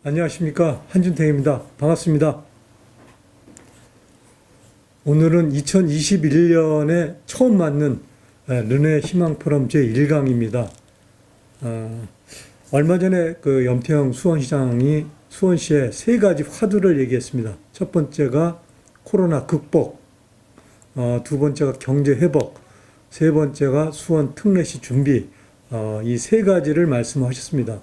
안녕하십니까. 한준택입니다. 반갑습니다. 오늘은 2021년에 처음 맞는 르네 희망 포럼 제1강입니다. 얼마 전에 그 염태영 수원시장이 수원시에 세 가지 화두를 얘기했습니다. 첫 번째가 코로나 극복, 두 번째가 경제 회복, 세 번째가 수원 특례시 준비, 이 세 가지를 말씀하셨습니다.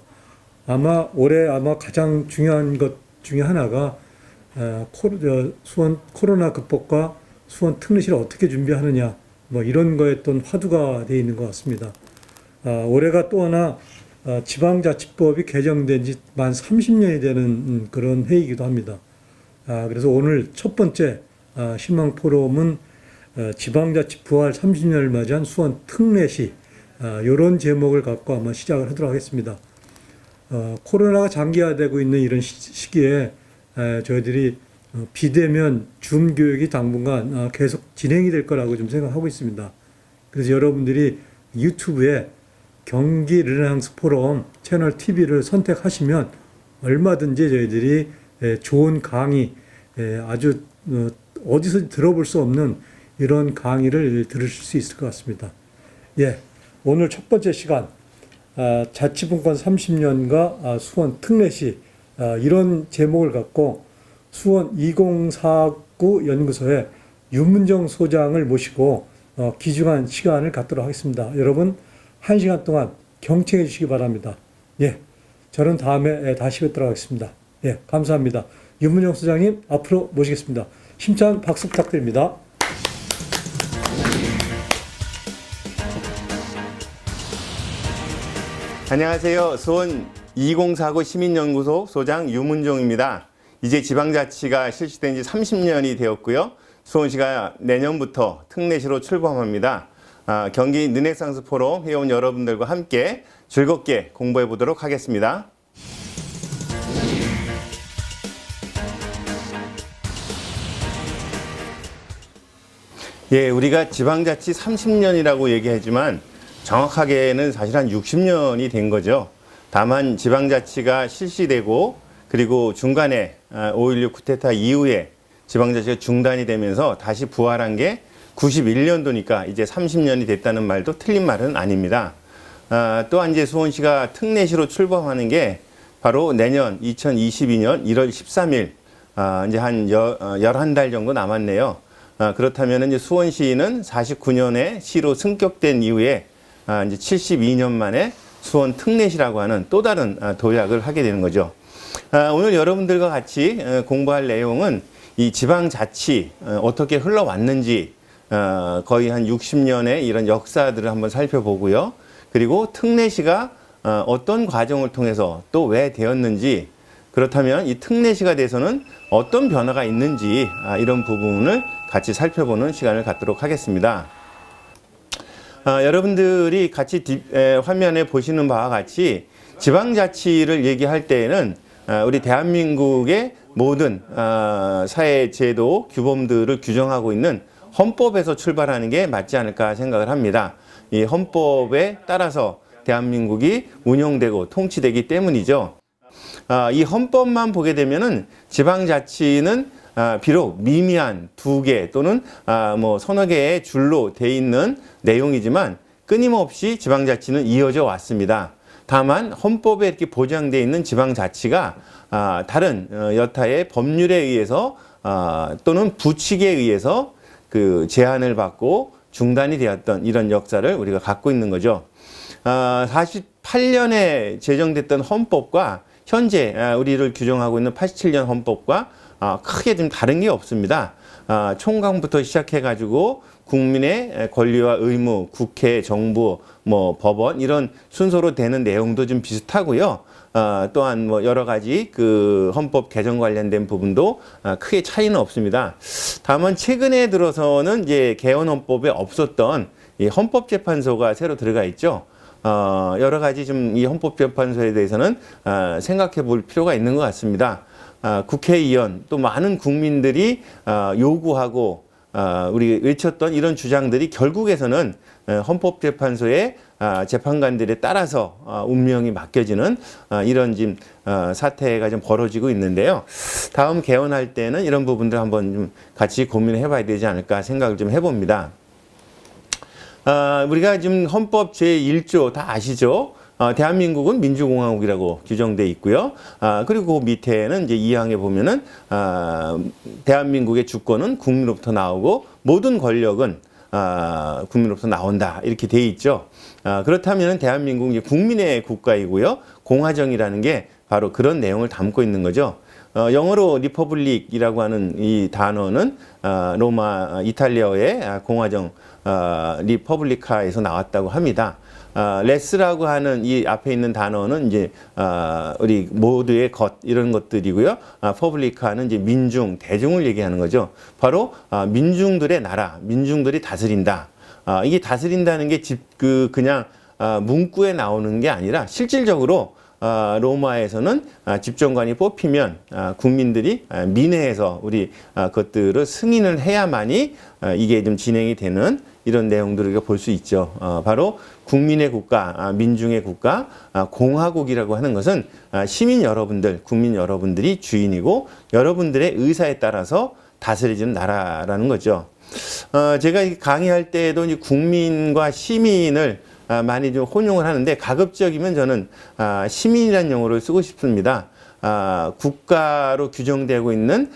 올해 가장 중요한 것 중에 하나가 수원 코로나 극복과 수원 특례시를 어떻게 준비하느냐, 이런 거에 또 화두가 되어 있는 것 같습니다. 올해가 또 하나 지방자치법이 개정된 지 만 30년이 되는 그런 해이기도 합니다. 그래서 오늘 첫 번째 희망 포럼은 지방자치 부활 30년을 맞이한 수원 특례시, 이런 제목을 갖고 아마 시작을 하도록 하겠습니다. 코로나가 장기화되고 있는 이런 시기에 저희들이 비대면 줌 교육이 당분간 계속 진행이 될 거라고 좀 생각하고 있습니다. 그래서 여러분들이 유튜브에 경기 르네상스 포럼 채널 TV를 선택하시면 얼마든지 저희들이 좋은 강의, 아주 어디서 들어볼 수 없는 이런 강의를 들으실 수 있을 것 같습니다. 오늘 첫 번째 시간, 자치분권 30년과 수원 특례시, 이런 제목을 갖고 수원 2049 연구소의 유문정 소장을 모시고 귀중한 시간을 갖도록 하겠습니다. 여러분 1시간 동안 경청해 주시기 바랍니다. 저는 다음에 다시 뵙도록 하겠습니다. 감사합니다. 유문정 소장님 앞으로 모시겠습니다. 힘찬 박수 부탁드립니다. 안녕하세요. 수원 2049 시민연구소 소장 유문종입니다. 이제 지방자치가 실시된 지 30년이 되었고요. 수원시가 내년부터 특례시로 출범합니다. 경기 르네상스 포럼 회원 여러분들과 함께 즐겁게 공부해 보도록 하겠습니다. 우리가 지방자치 30년이라고 얘기하지만 정확하게는 사실 한 60년이 된 거죠. 다만 지방자치가 실시되고 그리고 중간에 5.16 쿠데타 이후에 지방자치가 중단이 되면서 다시 부활한 게 91년도니까 이제 30년이 됐다는 말도 틀린 말은 아닙니다. 또한 이제 수원시가 특례시로 출범하는 게 바로 내년 2022년 1월 13일, 이제 한 11달 정도 남았네요. 그렇다면 이제 수원시는 49년에 시로 승격된 이후에 이제 72년 만에 수원 특례시라고 하는 또 다른 도약을 하게 되는 거죠. 오늘 여러분들과 같이 공부할 내용은 이 지방자치 어떻게 흘러왔는지, 거의 한 60년의 이런 역사들을 한번 살펴보고요. 그리고 특례시가 어떤 과정을 통해서 또 왜 되었는지, 그렇다면 이 특례시가 돼서는 어떤 변화가 있는지, 이런 부분을 같이 살펴보는 시간을 갖도록 하겠습니다. 여러분들이 같이 화면에 보시는 바와 같이 지방자치를 얘기할 때에는 우리 대한민국의 모든 사회제도 규범들을 규정하고 있는 헌법에서 출발하는 게 맞지 않을까 생각을 합니다. 이 헌법에 따라서 대한민국이 운영되고 통치되기 때문이죠. 이 헌법만 보게 되면은 지방자치는 비록 미미한 2개 또는 서너 개의 줄로 돼 있는 내용이지만 끊임없이 지방자치는 이어져 왔습니다. 다만 헌법에 이렇게 보장되어 있는 지방자치가 다른 여타의 법률에 의해서 또는 부칙에 의해서 그 제한을 받고 중단이 되었던 이런 역사를 우리가 갖고 있는 거죠. 48년에 제정됐던 헌법과 현재 우리를 규정하고 있는 87년 헌법과 크게 좀 다른 게 없습니다. 총각부터 시작해가지고 국민의 권리와 의무, 국회, 정부, 법원 이런 순서로 되는 내용도 좀 비슷하고요. 또한 여러 가지 그 헌법 개정 관련된 부분도 크게 차이는 없습니다. 다만 최근에 들어서는 이제 개헌 헌법에 없었던 이 헌법재판소가 새로 들어가 있죠. 여러 가지 좀 이 헌법재판소에 대해서는 생각해 볼 필요가 있는 것 같습니다. 국회의원 또 많은 국민들이 요구하고 우리 외쳤던 이런 주장들이 결국에서는 헌법재판소에 재판관들에 따라서 운명이 맡겨지는 이런 지금 사태가 좀 벌어지고 있는데요. 다음 개헌할 때는 이런 부분들 한번 좀 같이 고민을 해봐야 되지 않을까 생각을 좀 해봅니다. 우리가 지금 헌법 제1조 다 아시죠? 대한민국은 민주공화국이라고 규정돼 있고요. 그리고 그 밑에는 이제 2항에 보면은 대한민국의 주권은 국민으로부터 나오고 모든 권력은 국민으로부터 나온다 이렇게 돼 있죠. 그렇다면 대한민국은 이제 국민의 국가이고요. 공화정이라는 게 바로 그런 내용을 담고 있는 거죠. 영어로 리퍼블릭이라고 하는 이 단어는 로마 이탈리아어의 공화정 리퍼블리카에서 나왔다고 합니다. 레스라고 하는 이 앞에 있는 단어는 이제 우리 모두의 것 이런 것들이고요. 퍼블리카는 이제 민중, 대중을 얘기하는 거죠. 바로 민중들의 나라, 민중들이 다스린다. 이게 다스린다는 게 그냥 문구에 나오는 게 아니라 실질적으로 로마에서는 집정관이 뽑히면 국민들이 민회에서 우리 것들을 승인을 해야만이 이게 좀 진행이 되는 이런 내용들을 우리가 볼 수 있죠. 바로 국민의 국가, 민중의 국가, 공화국이라고 하는 것은 시민 여러분들, 국민 여러분들이 주인이고 여러분들의 의사에 따라서 다스려지는 나라라는 거죠. 제가 강의할 때에도 국민과 시민을 많이 좀 혼용을 하는데 가급적이면 저는 시민이라는 용어를 쓰고 싶습니다. 국가로 규정되고 있는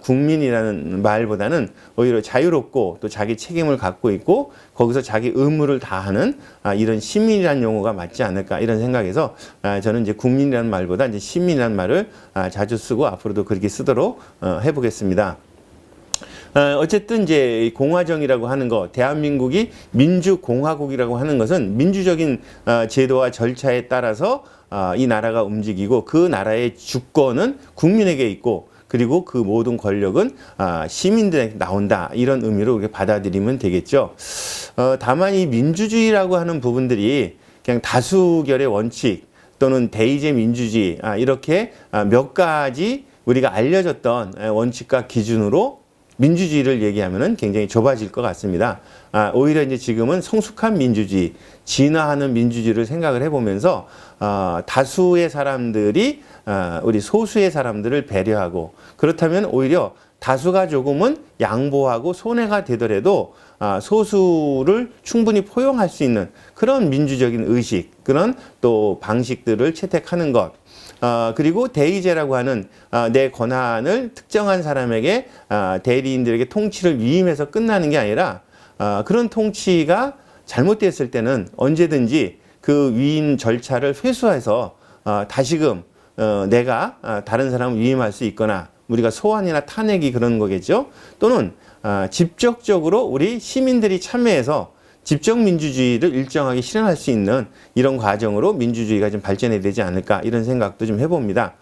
국민이라는 말보다는 오히려 자유롭고 또 자기 책임을 갖고 있고 거기서 자기 의무를 다하는 이런 시민이라는 용어가 맞지 않을까 이런 생각에서 저는 이제 국민이라는 말보다 이제 시민이라는 말을 자주 쓰고 앞으로도 그렇게 쓰도록 해보겠습니다. 어쨌든 이제 공화정이라고 하는 거, 대한민국이 민주공화국이라고 하는 것은 민주적인 제도와 절차에 따라서 이 나라가 움직이고 그 나라의 주권은 국민에게 있고 그리고 그 모든 권력은 시민들에게 나온다 이런 의미로 우리가 받아들이면 되겠죠. 다만 이 민주주의라고 하는 부분들이 그냥 다수결의 원칙 또는 대의제 민주주의 이렇게 몇 가지 우리가 알려졌던 원칙과 기준으로 민주주의를 얘기하면은 굉장히 좁아질 것 같습니다. 오히려 이제 지금은 성숙한 민주주의, 진화하는 민주주의를 생각을 해보면서 다수의 사람들이 우리 소수의 사람들을 배려하고 그렇다면 오히려 다수가 조금은 양보하고 손해가 되더라도 소수를 충분히 포용할 수 있는 그런 민주적인 의식, 그런 또 방식들을 채택하는 것. 그리고 대의제라고 하는 내 권한을 특정한 사람에게 대리인들에게 통치를 위임해서 끝나는 게 아니라 그런 통치가 잘못됐을 때는 언제든지 그 위임 절차를 회수해서 다시금 내가 다른 사람을 위임할 수 있거나 우리가 소환이나 탄핵이 그런 거겠죠. 또는 직접적으로 우리 시민들이 참여해서 집정 민주주의를 일정하게 실현할 수 있는 이런 과정으로 민주주의가 좀 발전해야 되지 않을까 이런 생각도 좀 해봅니다.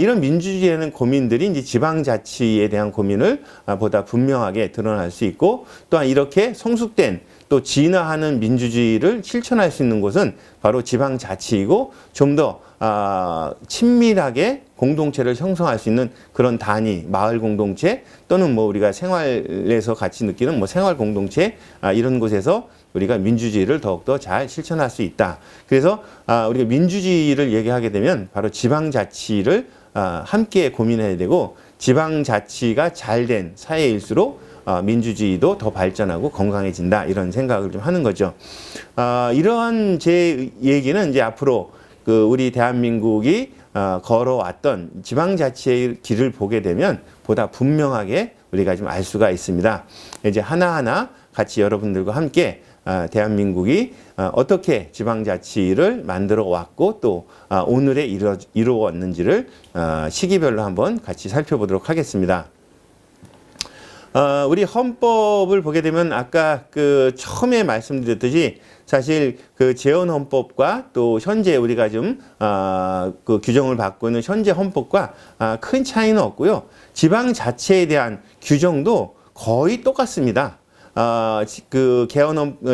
이런 민주주의에는 고민들이 이제 지방자치에 대한 고민을 보다 분명하게 드러날 수 있고 또한 이렇게 성숙된 또 진화하는 민주주의를 실천할 수 있는 곳은 바로 지방자치이고 좀 더 친밀하게 공동체를 형성할 수 있는 그런 단위, 마을 공동체 또는 뭐 우리가 생활에서 같이 느끼는 뭐 생활 공동체 이런 곳에서 우리가 민주주의를 더욱더 잘 실천할 수 있다. 그래서 우리가 민주주의를 얘기하게 되면 바로 지방자치를 함께 고민해야 되고 지방자치가 잘된 사회일수록 민주주의도 더 발전하고 건강해진다 이런 생각을 좀 하는 거죠. 이러한 제 얘기는 이제 앞으로 그 우리 대한민국이 걸어왔던 지방자치의 길을 보게 되면 보다 분명하게 우리가 좀 알 수가 있습니다. 이제 하나하나 같이 여러분들과 함께 대한민국이 어떻게 지방자치를 만들어 왔고 또 오늘에 이루어왔는지를 시기별로 한번 같이 살펴보도록 하겠습니다. 우리 헌법을 보게 되면 아까 그 처음에 말씀드렸듯이 사실 그 재헌 헌법과 또 현재 우리가 좀 그 규정을 받고 있는 현재 헌법과 큰 차이는 없고요. 지방 자체에 대한 규정도 거의 똑같습니다. 그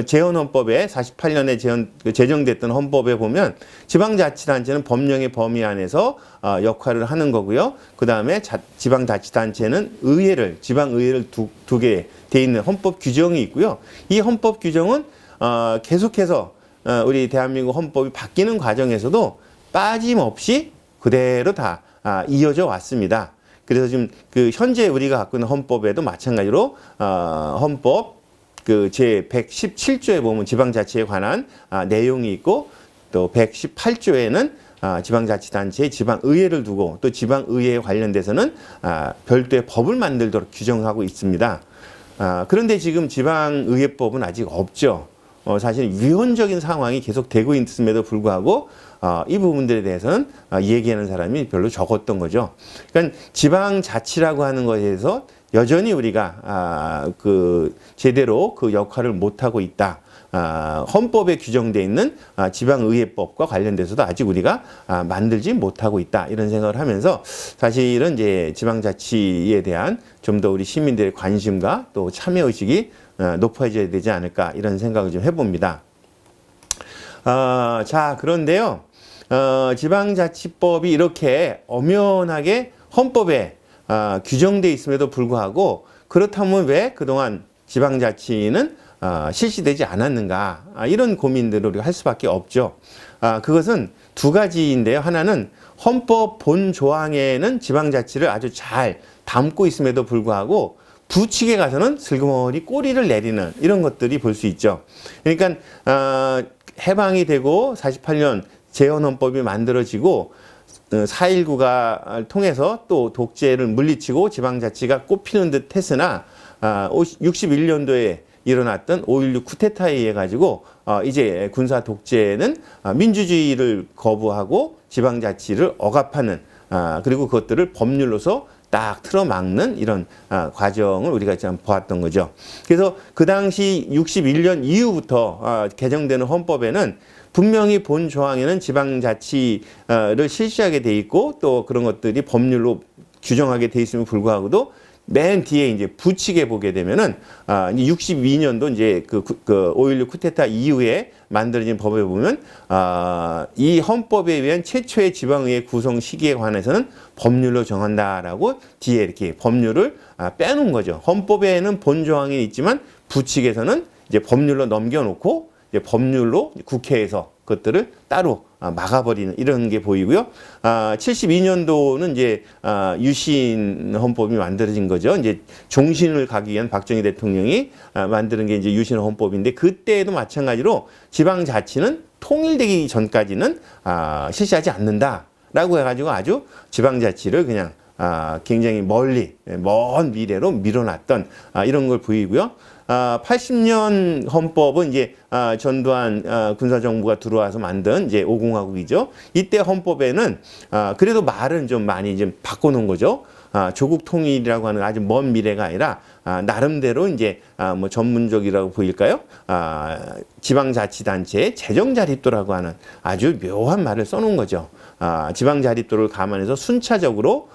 재헌헌법에 48년에 제정됐던 헌법에 보면 지방자치단체는 법령의 범위 안에서 역할을 하는 거고요. 그 다음에 지방자치단체는 지방의회를 두 개 돼 있는 헌법 규정이 있고요. 이 헌법 규정은 계속해서 우리 대한민국 헌법이 바뀌는 과정에서도 빠짐없이 그대로 다 이어져 왔습니다. 그래서 지금 그 현재 우리가 갖고 있는 헌법에도 마찬가지로 헌법 그 제 117조에 보면 지방자치에 관한 내용이 있고 또 118조에는 지방자치단체의 지방의회를 두고 또 지방의회에 관련돼서는 별도의 법을 만들도록 규정하고 있습니다. 그런데 지금 지방의회법은 아직 없죠. 사실 위헌적인 상황이 계속 되고 있음에도 불구하고 이 부분들에 대해서는 얘기하는 사람이 별로 적었던 거죠. 그러니까 지방자치라고 하는 것에 대해서 여전히 우리가 그 제대로 그 역할을 못하고 있다. 헌법에 규정되어 있는 지방의회법과 관련돼서도 아직 우리가 만들지 못하고 있다. 이런 생각을 하면서 사실은 이제 지방자치에 대한 좀 더 우리 시민들의 관심과 또 참여의식이 높아져야 되지 않을까 이런 생각을 좀 해봅니다. 자, 그런데요. 지방자치법이 이렇게 엄연하게 헌법에 규정되어 있음에도 불구하고 그렇다면 왜 그동안 지방자치는 실시되지 않았는가 이런 고민들을 우리가 할 수밖에 없죠. 그것은 두 가지인데요. 하나는 헌법 본 조항에는 지방자치를 아주 잘 담고 있음에도 불구하고 부칙에 가서는 슬그머니 꼬리를 내리는 이런 것들이 볼 수 있죠. 그러니까 해방이 되고 48년 재헌헌법이 만들어지고 4.19가 통해서 또 독재를 물리치고 지방자치가 꽃피는 듯 했으나 61년도에 일어났던 5.16 쿠데타에 의해 가지고 이제 군사 독재는 민주주의를 거부하고 지방자치를 억압하는 그리고 그것들을 법률로서 딱 틀어막는 이런 과정을 우리가 좀 보았던 거죠. 그래서 그 당시 61년 이후부터 개정되는 헌법에는 분명히 본 조항에는 지방자치를 실시하게 돼 있고 또 그런 것들이 법률로 규정하게 돼 있음에 불구하고도 맨 뒤에 이제 부칙에 보게 되면은 62년도 이제 그 5.16 쿠데타 이후에 만들어진 법에 보면 이 헌법에 의한 최초의 지방의회 구성 시기에 관해서는 법률로 정한다라고 뒤에 이렇게 법률을 빼놓은 거죠. 헌법에는 본 조항이 있지만 부칙에서는 이제 법률로 넘겨놓고 이제 법률로 국회에서 그것들을 따로 막아버리는 이런 게 보이고요. 72년도는 이제 유신 헌법이 만들어진 거죠. 이제 종신을 가기 위한 박정희 대통령이 만드는 게 이제 유신 헌법인데 그때에도 마찬가지로 지방자치는 통일되기 전까지는 실시하지 않는다라고 해가지고 아주 지방자치를 그냥 굉장히 멀리 먼 미래로 밀어놨던 이런 걸 보이고요. 80년 헌법은 이제 전두환 군사정부가 들어와서 만든 이제 5공화국이죠. 이때 헌법에는 그래도 말은 좀 많이 좀 바꿔놓은 거죠. 조국 통일이라고 하는 아주 먼 미래가 아니라 나름대로 이제 뭐 전문적이라고 보일까요? 지방자치단체의 재정자립도라고 하는 아주 묘한 말을 써놓은 거죠. 지방자립도를 감안해서 순차적으로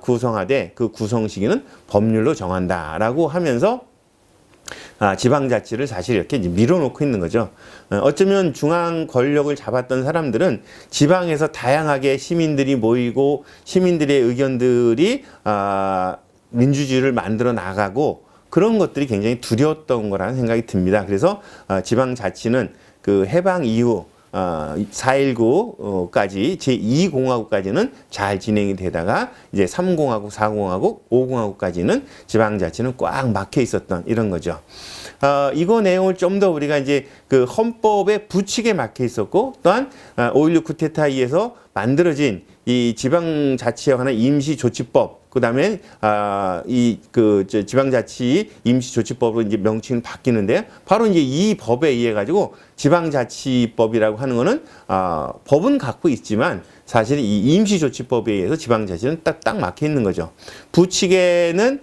구성하되 그 구성 시기는 법률로 정한다라고 하면서 지방자치를 사실 이렇게 이제 밀어놓고 있는 거죠. 어쩌면 중앙 권력을 잡았던 사람들은 지방에서 다양하게 시민들이 모이고 시민들의 의견들이 민주주의를 만들어 나가고 그런 것들이 굉장히 두려웠던 거라는 생각이 듭니다. 그래서 지방자치는 그 해방 이후 4.19까지 제2공화국까지는 잘 진행이 되다가 이제 3공화국, 4공화국, 5공화국까지는 지방자치는 꽉 막혀 있었던 이런 거죠. 이거 내용을 좀 더 우리가 이제 그 헌법의 부칙에 막혀 있었고 또한 5.16 쿠데타에 의해서 만들어진 이 지방자치에 관한 임시조치법 그다음에 이 그 지방자치 임시조치법으로 이제 명칭이 바뀌는데 바로 이제 이 법에 의해 가지고 지방자치법이라고 하는 거는 법은 갖고 있지만 사실 이 임시조치법에 의해서 지방자치는 딱 막혀 있는 거죠. 부칙에는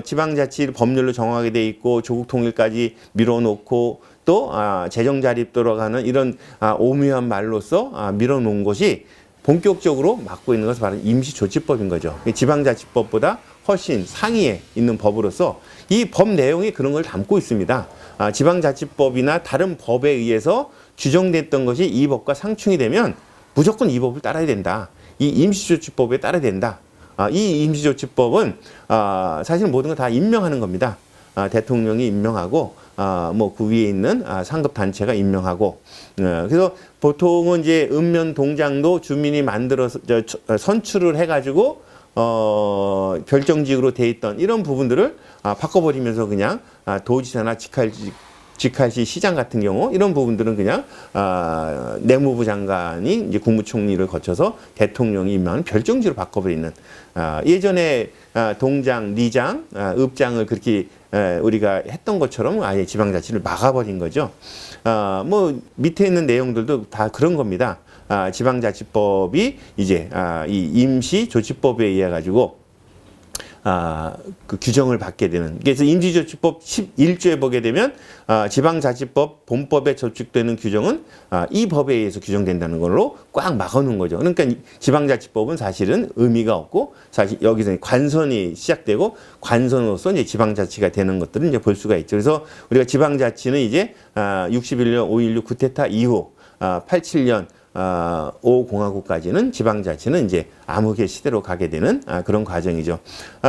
지방자치를 법률로 정하게 돼 있고 조국 통일까지 밀어놓고 또 재정자립도라고 하는 이런 오묘한 말로써 밀어놓은 것이 본격적으로 맡고 있는 것은 바로 임시조치법인 거죠. 지방자치법보다 훨씬 상위에 있는 법으로서 이 법 내용이 그런 걸 담고 있습니다. 지방자치법이나 다른 법에 의해서 규정됐던 것이 이 법과 상충이 되면 무조건 이 법을 따라야 된다. 이 임시조치법에 따라야 된다. 이 임시조치법은 사실 모든 걸 다 임명하는 겁니다. 대통령이 임명하고 뭐 그 위에 있는 상급 단체가 임명하고, 그래서 보통은 이제 읍면 동장도 주민이 만들어서 선출을 해가지고 별정직으로 돼 있던 이런 부분들을 바꿔버리면서 그냥 도지사나 직할시 시장 같은 경우 이런 부분들은 그냥 내무부 장관이 이제 국무총리를 거쳐서 대통령이 임명하는 별정지로 바꿔버리는, 예전에 동장, 리장, 읍장을 그렇게 우리가 했던 것처럼 아예 지방자치를 막아버린 거죠. 뭐 밑에 있는 내용들도 다 그런 겁니다. 지방자치법이 이제 이 임시조치법에 의해 가지고 그 규정을 받게 되는. 그래서 임시조치법 11조에 보게 되면 지방자치법 본법에 저축되는 규정은 이 법에 의해서 규정된다는 걸로 꽉 막아놓은 거죠. 그러니까 지방자치법은 사실은 의미가 없고, 사실 여기서 관선이 시작되고 관선으로서 이제 지방자치가 되는 것들을 이제 볼 수가 있죠. 그래서 우리가 지방자치는 이제 61년 5.16 쿠데타 이후 87년 5공화국까지는 지방자치는 이제 암흑의 시대로 가게 되는 그런 과정이죠.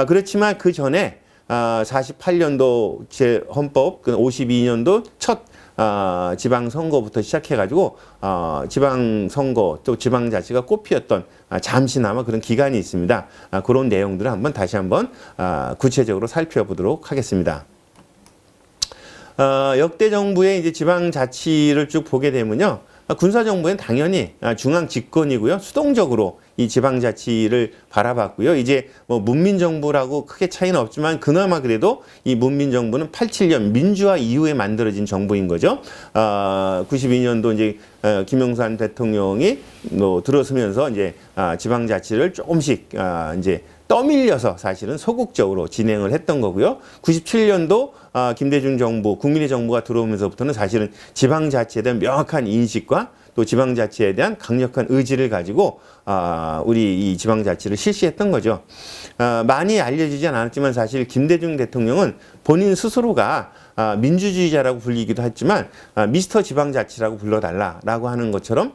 그렇지만 그 전에 48년도 제 헌법, 그 52년도 첫 지방선거부터 시작해가지고 지방선거 또 지방자치가 꽃피었던 잠시나마 그런 기간이 있습니다. 그런 내용들을 다시 한번 구체적으로 살펴보도록 하겠습니다. 역대 정부의 이제 지방자치를 쭉 보게 되면요. 군사정부는 당연히 중앙 집권이고요. 수동적으로 이 지방자치를 바라봤고요. 이제 뭐 문민정부라고 크게 차이는 없지만 그나마 그래도 이 문민정부는 87년 민주화 이후에 만들어진 정부인 거죠. 92년도 이제 김영삼 대통령이 들어서면서 이제 지방자치를 조금씩 이제 떠밀려서 사실은 소극적으로 진행을 했던 거고요. 97년도 김대중 정부, 국민의 정부가 들어오면서부터는 사실은 지방자치에 대한 명확한 인식과 또 지방자치에 대한 강력한 의지를 가지고 우리 이 지방자치를 실시했던 거죠. 많이 알려지진 않았지만 사실 김대중 대통령은 본인 스스로가 민주주의자라고 불리기도 했지만 미스터 지방자치라고 불러달라라고 하는 것처럼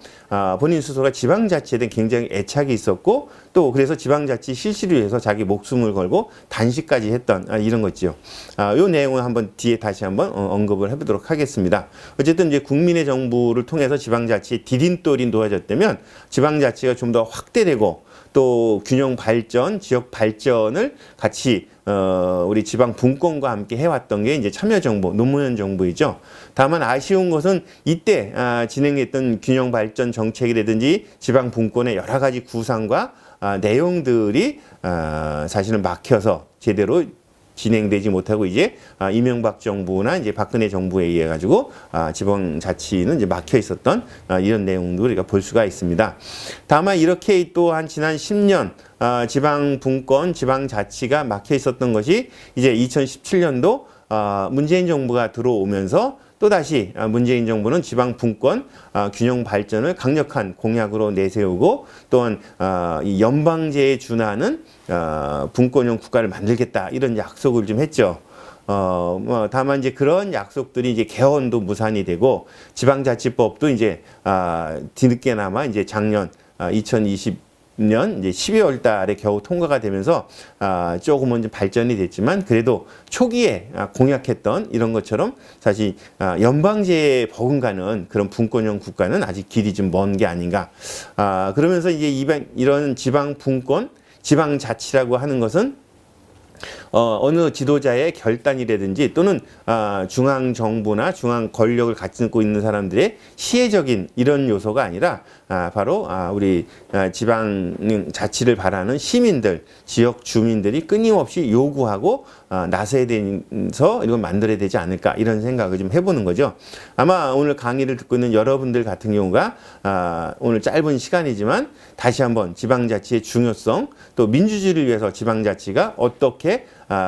본인 스스로가 지방자치에 대한 굉장히 애착이 있었고, 또 그래서 지방자치 실시를 위해서 자기 목숨을 걸고 단식까지 했던 이런 거죠. 이 내용을 한번 뒤에 다시 한번 언급을 해보도록 하겠습니다. 어쨌든 이제 국민의 정부를 통해서 지방자치의 디딤돌이 놓아졌다면 지방자치가 좀 더 확대되고 또 균형 발전, 지역 발전을 같이 우리 지방 분권과 함께 해왔던 게 이제 참여정부, 노무현 정부이죠. 다만 아쉬운 것은 이때 진행했던 균형 발전 정책이라든지 지방 분권의 여러 가지 구상과 내용들이 사실은 막혀서 제대로 진행되지 못하고 이제 이명박 정부나 이제 박근혜 정부에 의해 가지고 지방자치는 이제 막혀 있었던 이런 내용도 우리가 볼 수가 있습니다. 다만 이렇게 또한 지난 10년 지방 분권, 지방자치가 막혀 있었던 것이 이제 2017년도 문재인 정부가 들어오면서 또다시 문재인 정부는 지방 분권 균형 발전을 강력한 공약으로 내세우고, 또한 이 연방제에 준하는 분권형 국가를 만들겠다 이런 약속을 좀 했죠. 뭐 다만 이제 그런 약속들이 이제 개헌도 무산이 되고 지방자치법도 이제 뒤늦게나마 이제 작년 2020년 이제 12월 달에 겨우 통과가 되면서 조금은 좀 발전이 됐지만 그래도 초기에 공약했던 이런 것처럼 사실 연방제에 버금가는 그런 분권형 국가는 아직 길이 좀 먼 게 아닌가. 그러면서 이제 이런 지방 분권, 지방자치라고 하는 것은 어느 지도자의 결단이라든지 또는 중앙정부나 중앙 권력을 갖고 있는 사람들의 시혜적인 이런 요소가 아니라 바로 우리 지방 자치를 바라는 시민들, 지역 주민들이 끊임없이 요구하고 나서야 돼서 이걸 만들어야 되지 않을까 이런 생각을 좀 해보는 거죠. 아마 오늘 강의를 듣고 있는 여러분들 같은 경우가 오늘 짧은 시간이지만 다시 한번 지방자치의 중요성, 또 민주주의를 위해서 지방자치가 어떻게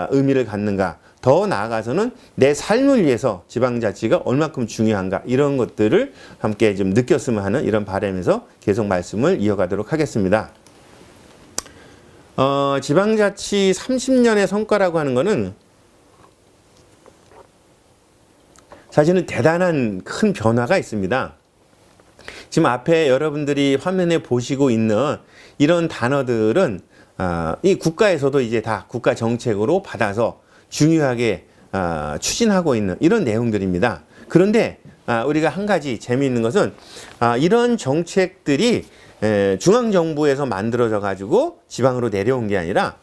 의미를 갖는가, 더 나아가서는 내 삶을 위해서 지방자치가 얼마큼 중요한가 이런 것들을 함께 좀 느꼈으면 하는 이런 바람에서 계속 말씀을 이어가도록 하겠습니다. 지방자치 30년의 성과라고 하는 거는 사실은 대단한 큰 변화가 있습니다. 지금 앞에 여러분들이 화면에 보시고 있는 이런 단어들은 이 국가에서도 이제 다 국가 정책으로 받아서 중요하게 추진하고 있는 이런 내용들입니다. 그런데 우리가 한 가지 재미있는 것은 이런 정책들이 중앙정부에서 만들어져 가지고 지방으로 내려온 게 아니라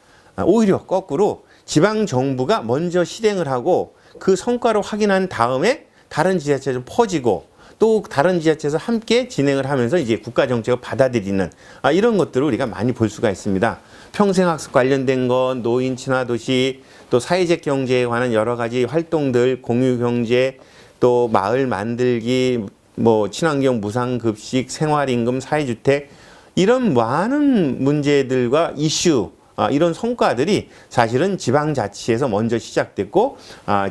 오히려 거꾸로 지방정부가 먼저 실행을 하고 그 성과를 확인한 다음에 다른 지자체에 퍼지고 또 다른 지자체에서 함께 진행을 하면서 이제 국가정책을 받아들이는 이런 것들을 우리가 많이 볼 수가 있습니다. 평생학습 관련된 것, 노인 친화도시, 또 사회적 경제에 관한 여러 가지 활동들, 공유경제, 또 마을 만들기, 뭐 친환경 무상급식, 생활임금, 사회주택 이런 많은 문제들과 이슈 이런 성과들이 사실은 지방자치에서 먼저 시작됐고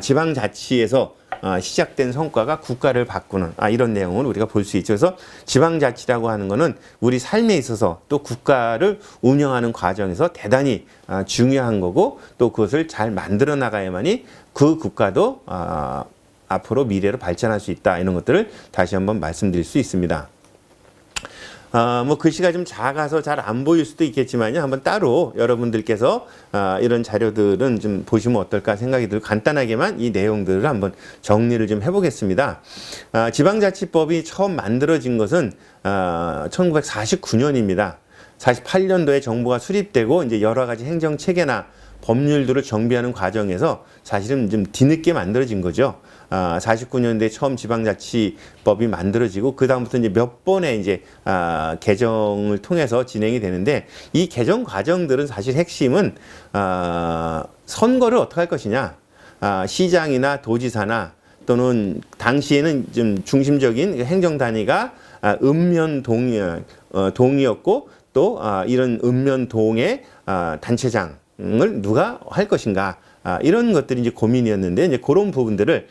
지방자치에서 시작된 성과가 국가를 바꾸는 이런 내용을 우리가 볼 수 있죠. 그래서 지방자치라고 하는 것은 우리 삶에 있어서 또 국가를 운영하는 과정에서 대단히 중요한 거고 또 그것을 잘 만들어 나가야만이 그 국가도 앞으로 미래로 발전할 수 있다. 이런 것들을 다시 한번 말씀드릴 수 있습니다. 뭐 글씨가 좀 작아서 잘 안 보일 수도 있겠지만요. 한번 따로 여러분들께서 이런 자료들은 좀 보시면 어떨까 생각이 들고 간단하게만 이 내용들을 한번 정리를 좀 해보겠습니다. 지방자치법이 처음 만들어진 것은 1949년입니다. 48년도에 정부가 수립되고 이제 여러 가지 행정 체계나 법률들을 정비하는 과정에서 사실은 좀 뒤늦게 만들어진 거죠. 49년도에 처음 지방자치법이 만들어지고 그 다음부터 이제 몇 번의 이제 개정을 통해서 진행이 되는데 이 개정 과정들은 사실 핵심은 선거를 어떻게 할 것이냐, 시장이나 도지사나 또는 당시에는 좀 중심적인 행정 단위가 읍면 동이었고 또 이런 읍면 동의 단체장 을 누가 할 것인가 이런 것들이 이제 고민이었는데 이제 그런 부분들을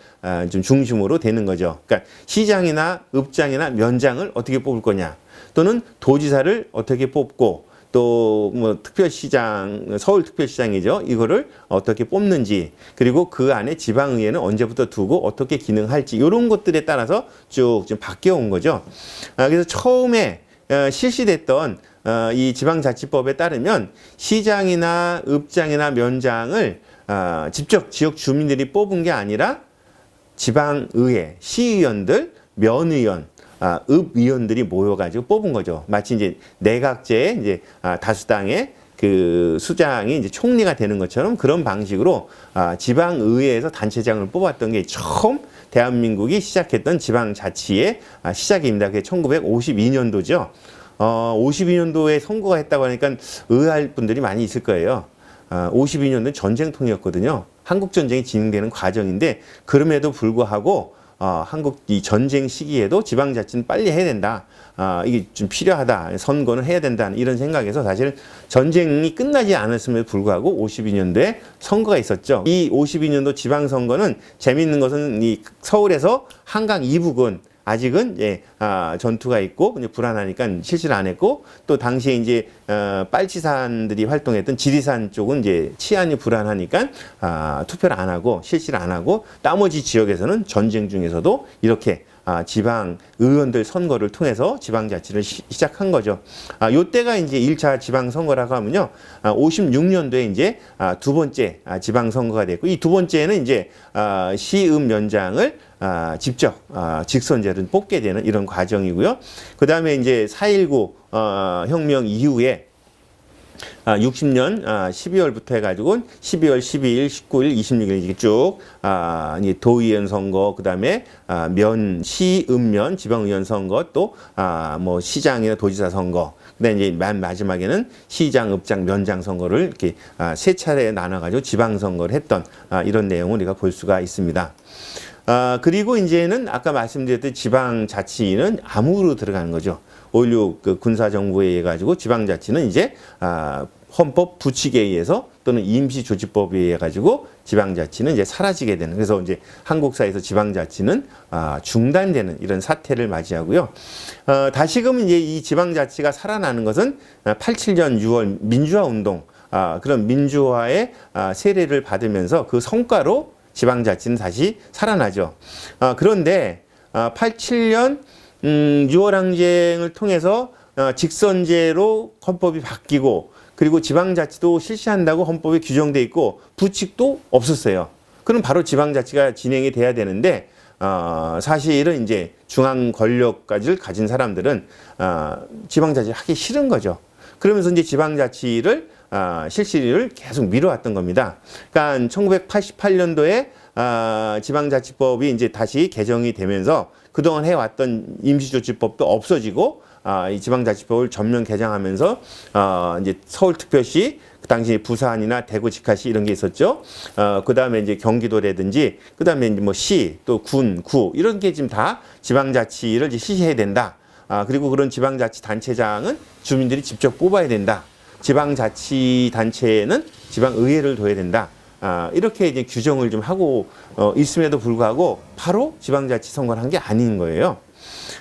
좀 중심으로 되는 거죠. 그러니까 시장이나 읍장이나 면장을 어떻게 뽑을 거냐 또는 도지사를 어떻게 뽑고 또 뭐 특별시장 서울특별시장이죠. 이거를 어떻게 뽑는지 그리고 그 안에 지방의회는 언제부터 두고 어떻게 기능할지 이런 것들에 따라서 쭉 좀 바뀌어 온 거죠. 그래서 처음에 실시됐던 이 지방자치법에 따르면 시장이나 읍장이나 면장을 직접 지역 주민들이 뽑은 게 아니라 지방의회, 시의원들, 면의원, 읍의원들이 모여가지고 뽑은 거죠. 마치 이제 내각제의 이제 다수당의 그 수장이 이제 총리가 되는 것처럼 그런 방식으로 지방의회에서 단체장을 뽑았던 게 처음 대한민국이 시작했던 지방자치의 시작입니다. 그게 1952년도죠. 52년도에 선거가 했다고 하니까 의아할 분들이 많이 있을 거예요. 52년도는 전쟁통이었거든요. 한국전쟁이 진행되는 과정인데 그럼에도 불구하고 한국 이 전쟁 시기에도 지방자치는 빨리 해야 된다. 이게 좀 필요하다. 선거는 해야 된다. 이런 생각에서 사실 전쟁이 끝나지 않았음에도 불구하고 52년도에 선거가 있었죠. 이 52년도 지방선거는 재미있는 것은 이 서울에서 한강 이북은 아직은 전투가 있고 불안하니까 실시를 안 했고 또 당시에 이제 빨치산들이 활동했던 지리산 쪽은 이제 치안이 불안하니까 투표를 안 하고 실시를 안 하고 나머지 지역에서는 전쟁 중에서도 이렇게 지방 의원들 선거를 통해서 지방자치를 시작한 거죠. 요때가 이제 1차 지방선거라고 하면요. 56년도에 이제 두 번째 지방선거가 됐고 이 두 번째는 이제 시읍면장을 직접 직선제를 뽑게 되는 이런 과정이고요. 그 다음에 이제 4.19 혁명 이후에 60년 12월부터 해가지고 12월 12일, 19일, 26일 이게 쭉 이제 도의원 선거, 그 다음에 시읍면 지방의원 선거, 또 뭐 시장이나 도지사 선거, 그다음에 이제 맨 마지막에는 시장, 읍장, 면장 선거를 이렇게 세 차례 나눠가지고 지방 선거를 했던 이런 내용을 우리가 볼 수가 있습니다. 그리고 이제는 아까 말씀드렸던 지방자치는 암으로 들어가는 거죠. 5.16 그 군사정부에 의해 가지고 지방자치는 이제 헌법 부칙에 의해서 또는 임시조직법에 의해 가지고 지방자치는 이제 사라지게 되는, 그래서 이제 한국사에서 지방자치는 중단되는 이런 사태를 맞이하고요. 다시금 이제 이 지방자치가 살아나는 것은 87년 6월 민주화운동, 그런 민주화의 세례를 받으면서 그 성과로 지방자치는 다시 살아나죠. 그런데 87년 6월 항쟁을 통해서 직선제로 헌법이 바뀌고 그리고 지방자치도 실시한다고 헌법에 규정돼 있고 부칙도 없었어요. 그럼 바로 지방자치가 진행이 돼야 되는데 사실은 이제 중앙 권력까지를 가진 사람들은 지방자치를 하기 싫은 거죠. 그러면서 이제 지방자치를 실시를 계속 미뤄왔던 겁니다. 그러니까 1988년도에 지방자치법이 이제 다시 개정이 되면서 그동안 해왔던 임시조치법도 없어지고 이 지방자치법을 전면 개정하면서 이제 서울특별시, 그 당시 부산이나 대구지카시 이런 게 있었죠. 그 다음에 이제 경기도라든지, 그 다음에 이제 뭐 시, 또 군, 구 이런 게 지금 다 지방자치를 이제 실시해야 된다. 그리고 그런 지방자치단체장은 주민들이 직접 뽑아야 된다. 지방자치단체에는 지방의회를 둬야 된다. 이렇게 이제 규정을 좀 하고 있음에도 불구하고 바로 지방자치 선거를 한 게 아닌 거예요.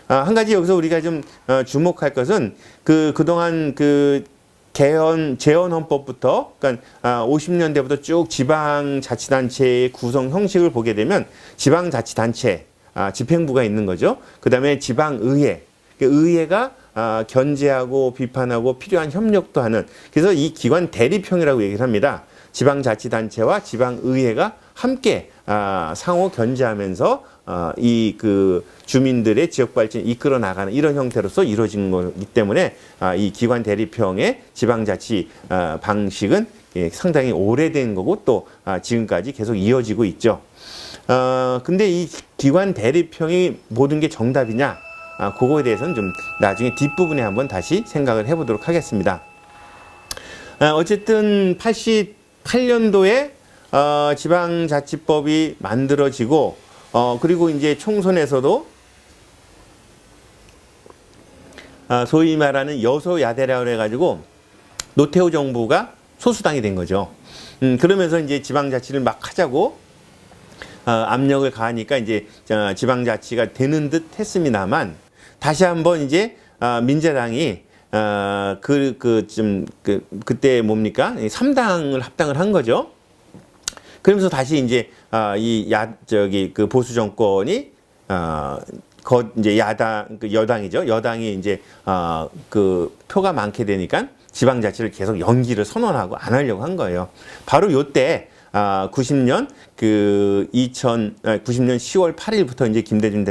한 가지 여기서 우리가 좀 주목할 것은 그동안 재헌헌법부터, 그러니까 50년대부터 쭉 지방자치단체의 구성 형식을 보게 되면 지방자치단체, 집행부가 있는 거죠. 그 다음에 지방의회, 의회가 견제하고 비판하고 필요한 협력도 하는, 그래서 이 기관 대립형이라고 얘기를 합니다. 지방자치단체와 지방의회가 함께 상호 견제하면서 이 주민들의 지역 발전을 이끌어 나가는 이런 형태로서 이루어진 거기 때문에 이 기관 대립형의 지방자치 방식은 상당히 오래된 거고 또 지금까지 계속 이어지고 있죠. 근데 이 기관 대립형이 모든 게 정답이냐? 그거에 대해서는 좀 나중에 뒷부분에 한번 다시 생각을 해보도록 하겠습니다. 어쨌든 88년도에 지방자치법이 만들어지고 그리고 이제 총선에서도 소위 말하는 여소야대라고 해가지고 노태우 정부가 소수당이 된 거죠. 그러면서 이제 지방자치를 막 하자고 압력을 가하니까 이제 지방자치가 되는 듯 했습니다만 다시 한번 이제 민주당이 그때 뭡니까? 3당을 합당을 한 거죠. 그러면서 다시 이제 보수 정권이 이제 여당이죠. 여당이 이제 표가 많게 되니까 지방자치를 계속 연기를 선언하고 안 하려고 한 거예요. 바로 요때 90년 90년 10월 8일부터 이제 김대중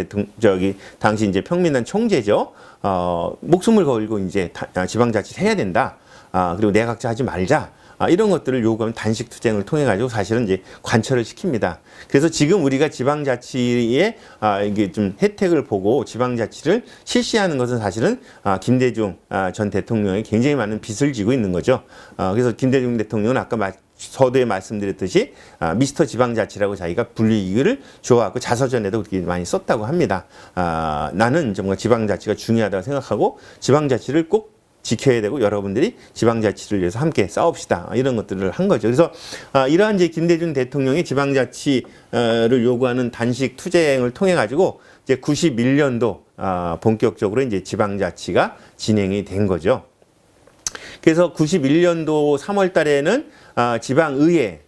당시 이제 평민단 총재죠. 목숨을 걸고 이제 지방자치를 해야 된다. 그리고 내각제 하지 말자. 이런 것들을 요구하면 단식 투쟁을 통해 가지고 사실은 이제 관철을 시킵니다. 그래서 지금 우리가 지방자치에 이게 좀 혜택을 보고 지방자치를 실시하는 것은 사실은 김대중 전 대통령이 굉장히 많은 빚을 지고 있는 거죠. 그래서 김대중 대통령은 아까 서두에 말씀드렸듯이 미스터 지방자치라고 자기가 불리기를 좋아하고 자서전에도 그렇게 많이 썼다고 합니다. 나는 정말 지방자치가 중요하다고 생각하고 지방자치를 꼭 지켜야 되고 여러분들이 지방자치를 위해서 함께 싸웁시다. 이런 것들을 한 거죠. 그래서 이러한 이제 김대중 대통령이 지방자치를 요구하는 단식 투쟁을 통해 가지고 이제 91년도 본격적으로 이제 지방자치가 진행이 된 거죠. 그래서 91년도 3월 달에는 지방의회,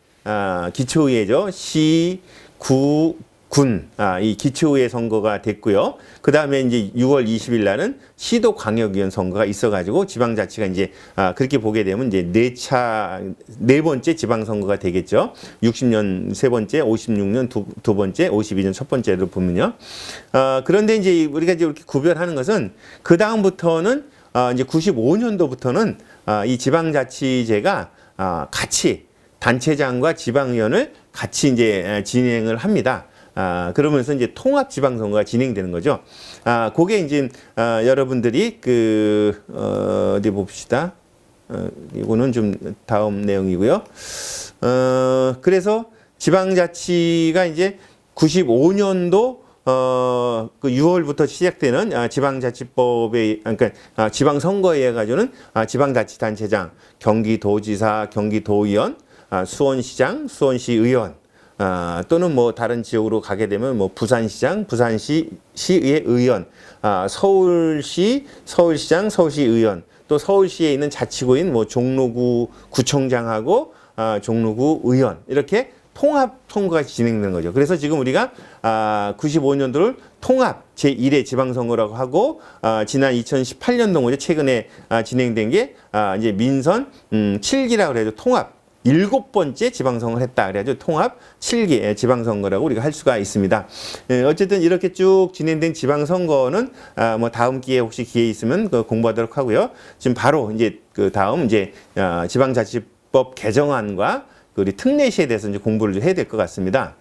기초의회죠. 시, 구, 군, 이 기초의회 선거가 됐고요. 그 다음에 이제 6월 20일 날은 시도광역위원 선거가 있어가지고 지방자치가 이제 그렇게 보게 되면 이제 네 번째 지방선거가 되겠죠. 60년 세 번째, 56년 두 번째, 52년 첫 번째로 보면요. 그런데 이제 우리가 이제 이렇게 구별하는 것은 그 다음부터는 이제 95년도부터는 이 지방자치제가 같이 단체장과 지방위원을 같이 이제 진행을 합니다. 그러면서 이제 통합 지방선거가 진행되는 거죠. 그게 이제 여러분들이 어디 봅시다. 이거는 좀 다음 내용이고요. 그래서 지방자치가 이제 95년도 6월부터 시작되는 지방자치법에, 그러니까 지방선거에 의해 가지고는 지방자치단체장, 경기도지사, 경기도의원, 수원시장, 수원시의원, 또는 뭐 다른 지역으로 가게 되면 뭐 부산시장, 부산시의회 의원, 서울시, 서울시장, 서울시의원, 또 서울시에 있는 자치구인 뭐 종로구 구청장하고 종로구 의원 이렇게 통합 선거가 진행되는 거죠. 그래서 지금 우리가 95년도를 통합 제1회 지방선거라고 하고 지난 2018년도 최근에 진행된 게 이제 민선 7기라고 해도 통합 7번째 지방선거를 했다. 그래가지고 통합 7기 지방선거라고 우리가 할 수가 있습니다. 어쨌든 이렇게 쭉 진행된 지방선거는 뭐 다음 기회에 혹시 기회 있으면 공부하도록 하고요. 지금 바로 이제 그 다음 이제 지방자치법 개정안과 우리 특례시에 대해서 이제 공부를 해야 될 것 같습니다.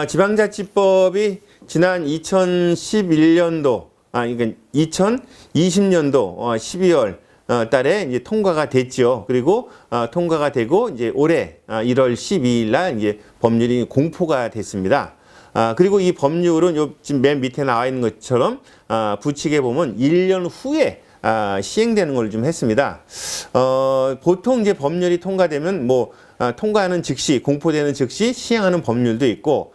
지방자치법이 지난 2011년도, 그러니까 2020년도 12월 달에 이제 통과가 됐죠. 그리고 통과가 되고 이제 올해 1월 12일 날 이제 법률이 공포가 됐습니다. 그리고 이 법률은 요 지금 맨 밑에 나와 있는 것처럼 부칙에 보면 1년 후에 시행되는 걸 좀 했습니다. 보통 이제 법률이 통과되면 뭐 통과하는 즉시 공포되는 즉시 시행하는 법률도 있고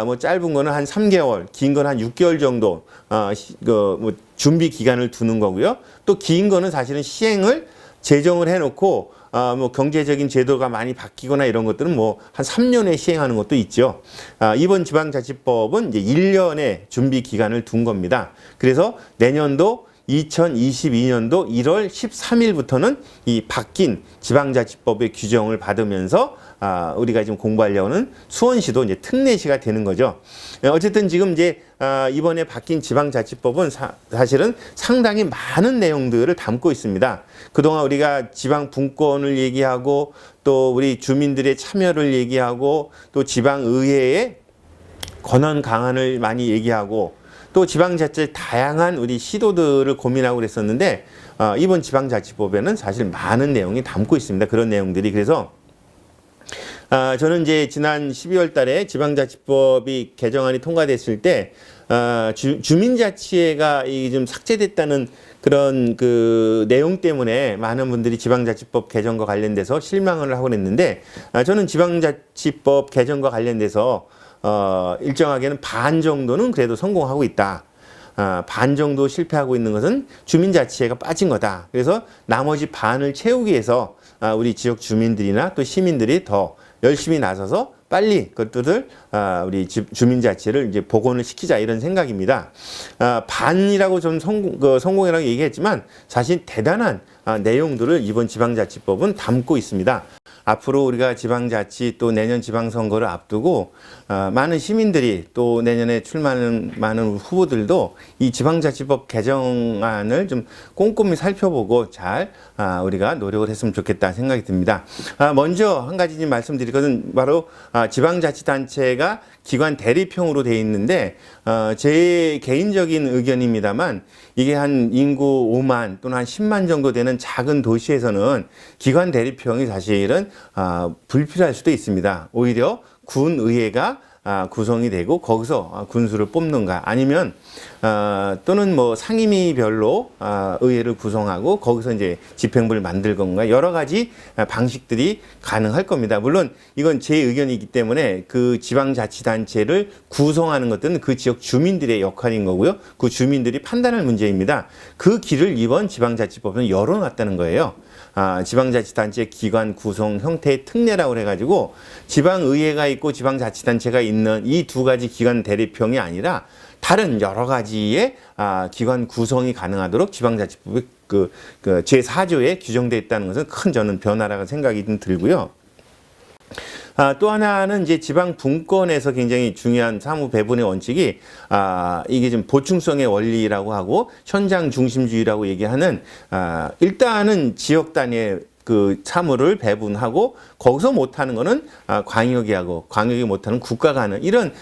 뭐 짧은 거는 한 3개월, 긴 거는 한 6개월 정도 뭐 준비 기간을 두는 거고요. 또 긴 거는 사실은 시행을 제정을 해놓고 뭐 경제적인 제도가 많이 바뀌거나 이런 것들은 뭐 한 3년에 시행하는 것도 있죠. 이번 지방자치법은 이제 1년의 준비 기간을 둔 겁니다. 그래서 내년도 2022년도 1월 13일부터는 이 바뀐 지방자치법의 규정을 받으면서 우리가 지금 공부하려고 하는 수원시도 이제 특례시가 되는 거죠. 어쨌든 지금 이제 이번에 바뀐 지방자치법은 사실은 상당히 많은 내용들을 담고 있습니다. 그동안 우리가 지방 분권을 얘기하고 또 우리 주민들의 참여를 얘기하고 또 지방의회의 권한 강화를 많이 얘기하고 또 지방자치 다양한 우리 시도들을 고민하고 그랬었는데 이번 지방자치법에는 사실 많은 내용이 담고 있습니다. 그런 내용들이. 그래서 저는 이제 지난 12월 달에 지방자치법이 개정안이 통과됐을 때 주민자치회가 좀 삭제됐다는 그런 그 내용 때문에 많은 분들이 지방자치법 개정과 관련돼서 실망을 하고 그랬는데 저는 지방자치법 개정과 관련돼서 일정하게는 반 정도는 그래도 성공하고 있다. 반 정도 실패하고 있는 것은 주민자치회가 빠진 거다. 그래서 나머지 반을 채우기 위해서 우리 지역 주민들이나 또 시민들이 더 열심히 나서서 빨리 그것들을 우리 주민자치를 이제 복원을 시키자 이런 생각입니다. 반이라고 좀 성공이라고 얘기했지만 사실 대단한 내용들을 이번 지방자치법은 담고 있습니다. 앞으로 우리가 지방자치 또 내년 지방선거를 앞두고 많은 시민들이 또 내년에 출마하는 많은 후보들도 이 지방자치법 개정안을 좀 꼼꼼히 살펴보고 잘 우리가 노력을 했으면 좋겠다 생각이 듭니다. 먼저 한 가지 좀 말씀드릴 것은 바로 지방자치단체가 기관 대립형으로 돼 있는데 제 개인적인 의견입니다만 이게 한 인구 5만 또는 한 10만 정도 되는 작은 도시에서는 기관 대립형이 사실은 불필요할 수도 있습니다. 오히려 군의회가 구성이 되고 거기서 군수를 뽑는가 아니면 또는 뭐 상임위별로 의회를 구성하고 거기서 이제 집행부를 만들 건가 여러 가지 방식들이 가능할 겁니다. 물론 이건 제 의견이기 때문에 그 지방자치단체를 구성하는 것들은 그 지역 주민들의 역할인 거고요. 그 주민들이 판단할 문제입니다. 그 길을 이번 지방자치법은 열어놨다는 거예요. 지방자치단체 기관 구성 형태의 특례라고 해가지고 지방의회가 있고 지방자치단체가 있는 이 두 가지 기관 대립형이 아니라 다른 여러 가지의 기관 구성이 가능하도록 지방자치법의 그 제4조에 규정되어 있다는 것은 큰 저는 변화라고 생각이 좀 들고요. 또 하나는 이제 지방 분권에서 굉장히 중요한 사무 배분의 원칙이 이게 좀 보충성의 원리라고 하고 현장 중심주의라고 얘기하는 일단은 지역 단위의 그 사무를 배분하고 거기서 못하는 거는 광역이 하고 광역이 못하는 국가가 하는 이런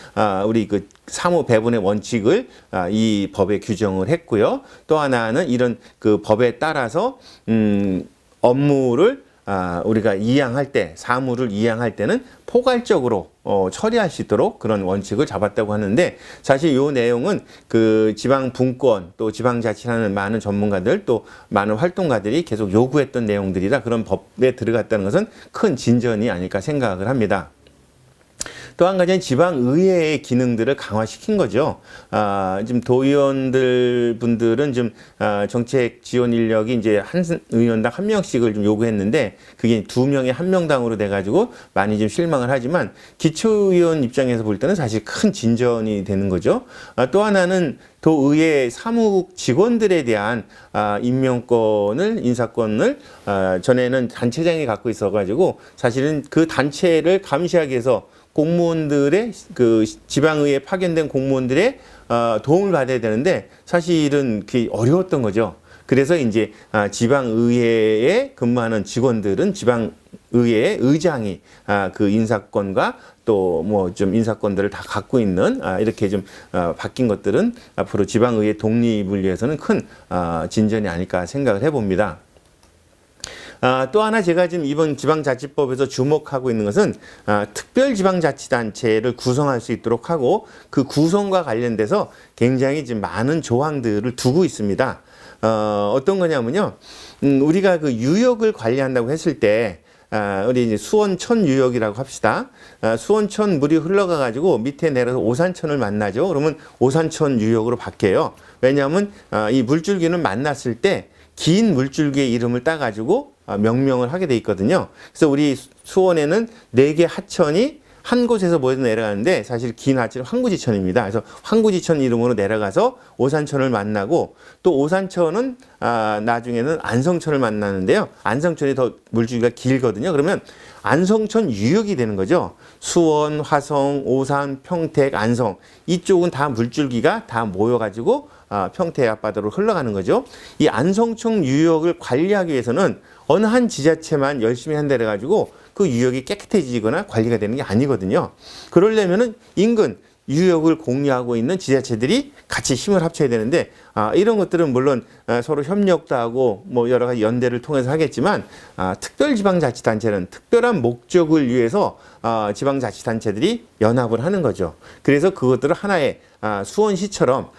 우리 그 사무 배분의 원칙을 이 법에 규정을 했고요. 또 하나는 이런 그 법에 따라서 업무를 우리가 이양할 때, 사무를 이양할 때는 포괄적으로 처리할 수 있도록 그런 원칙을 잡았다고 하는데 사실 이 내용은 그 지방 분권 또 지방자치라는 많은 전문가들 또 많은 활동가들이 계속 요구했던 내용들이라 그런 법에 들어갔다는 것은 큰 진전이 아닐까 생각을 합니다. 또 한 가지는 지방의회의 기능들을 강화시킨 거죠. 지금 도의원들 분들은 좀 정책 지원 인력이 이제 한 의원당 한 명씩을 좀 요구했는데 그게 2명이 한 명당으로 돼가지고 많이 좀 실망을 하지만 기초의원 입장에서 볼 때는 사실 큰 진전이 되는 거죠. 또 하나는 도의회 사무국 직원들에 대한 임명권을 인사권을 전에는 단체장이 갖고 있어가지고 사실은 그 단체를 감시하기 위해서 공무원들의 그 지방의회 파견된 공무원들의 도움을 받아야 되는데 사실은 그게 어려웠던 거죠. 그래서 이제 지방의회에 근무하는 직원들은 지방의회 의장이 그 인사권과 또 뭐 좀 인사권들을 다 갖고 있는 이렇게 좀 바뀐 것들은 앞으로 지방의회 독립을 위해서는 큰 진전이 아닐까 생각을 해봅니다. 또 하나 제가 지금 이번 지방자치법에서 주목하고 있는 것은 특별지방자치단체를 구성할 수 있도록 하고 그 구성과 관련돼서 굉장히 지금 많은 조항들을 두고 있습니다. 어떤 거냐면요. 우리가 그 유역을 관리한다고 했을 때 우리 이제 수원천 유역이라고 합시다. 수원천 물이 흘러가가지고 밑에 내려서 오산천을 만나죠. 그러면 오산천 유역으로 바뀌어요. 왜냐하면 이 물줄기는 만났을 때 긴 물줄기의 이름을 따가지고 명명을 하게 돼 있거든요. 그래서 우리 수원에는 4개 하천이 한 곳에서 모여서 내려가는데 사실 긴 하천은 황구지천입니다. 그래서 황구지천 이름으로 내려가서 오산천을 만나고 또 오산천은 나중에는 안성천을 만나는데요. 안성천이 더 물줄기가 길거든요. 그러면 안성천 유역이 되는 거죠. 수원, 화성, 오산, 평택, 안성 이쪽은 다 물줄기가 다 모여가지고 평택 앞바다로 흘러가는 거죠. 이 안성천 유역을 관리하기 위해서는 어느 한 지자체만 열심히 한다 해가지고 그 유역이 깨끗해지거나 관리가 되는 게 아니거든요. 그러려면은 인근 유역을 공유하고 있는 지자체들이 같이 힘을 합쳐야 되는데 이런 것들은 물론 서로 협력도 하고 뭐 여러 가지 연대를 통해서 하겠지만 특별지방자치단체는 특별한 목적을 위해서 지방자치단체들이 연합을 하는 거죠. 그래서 그것들을 하나의 수원시처럼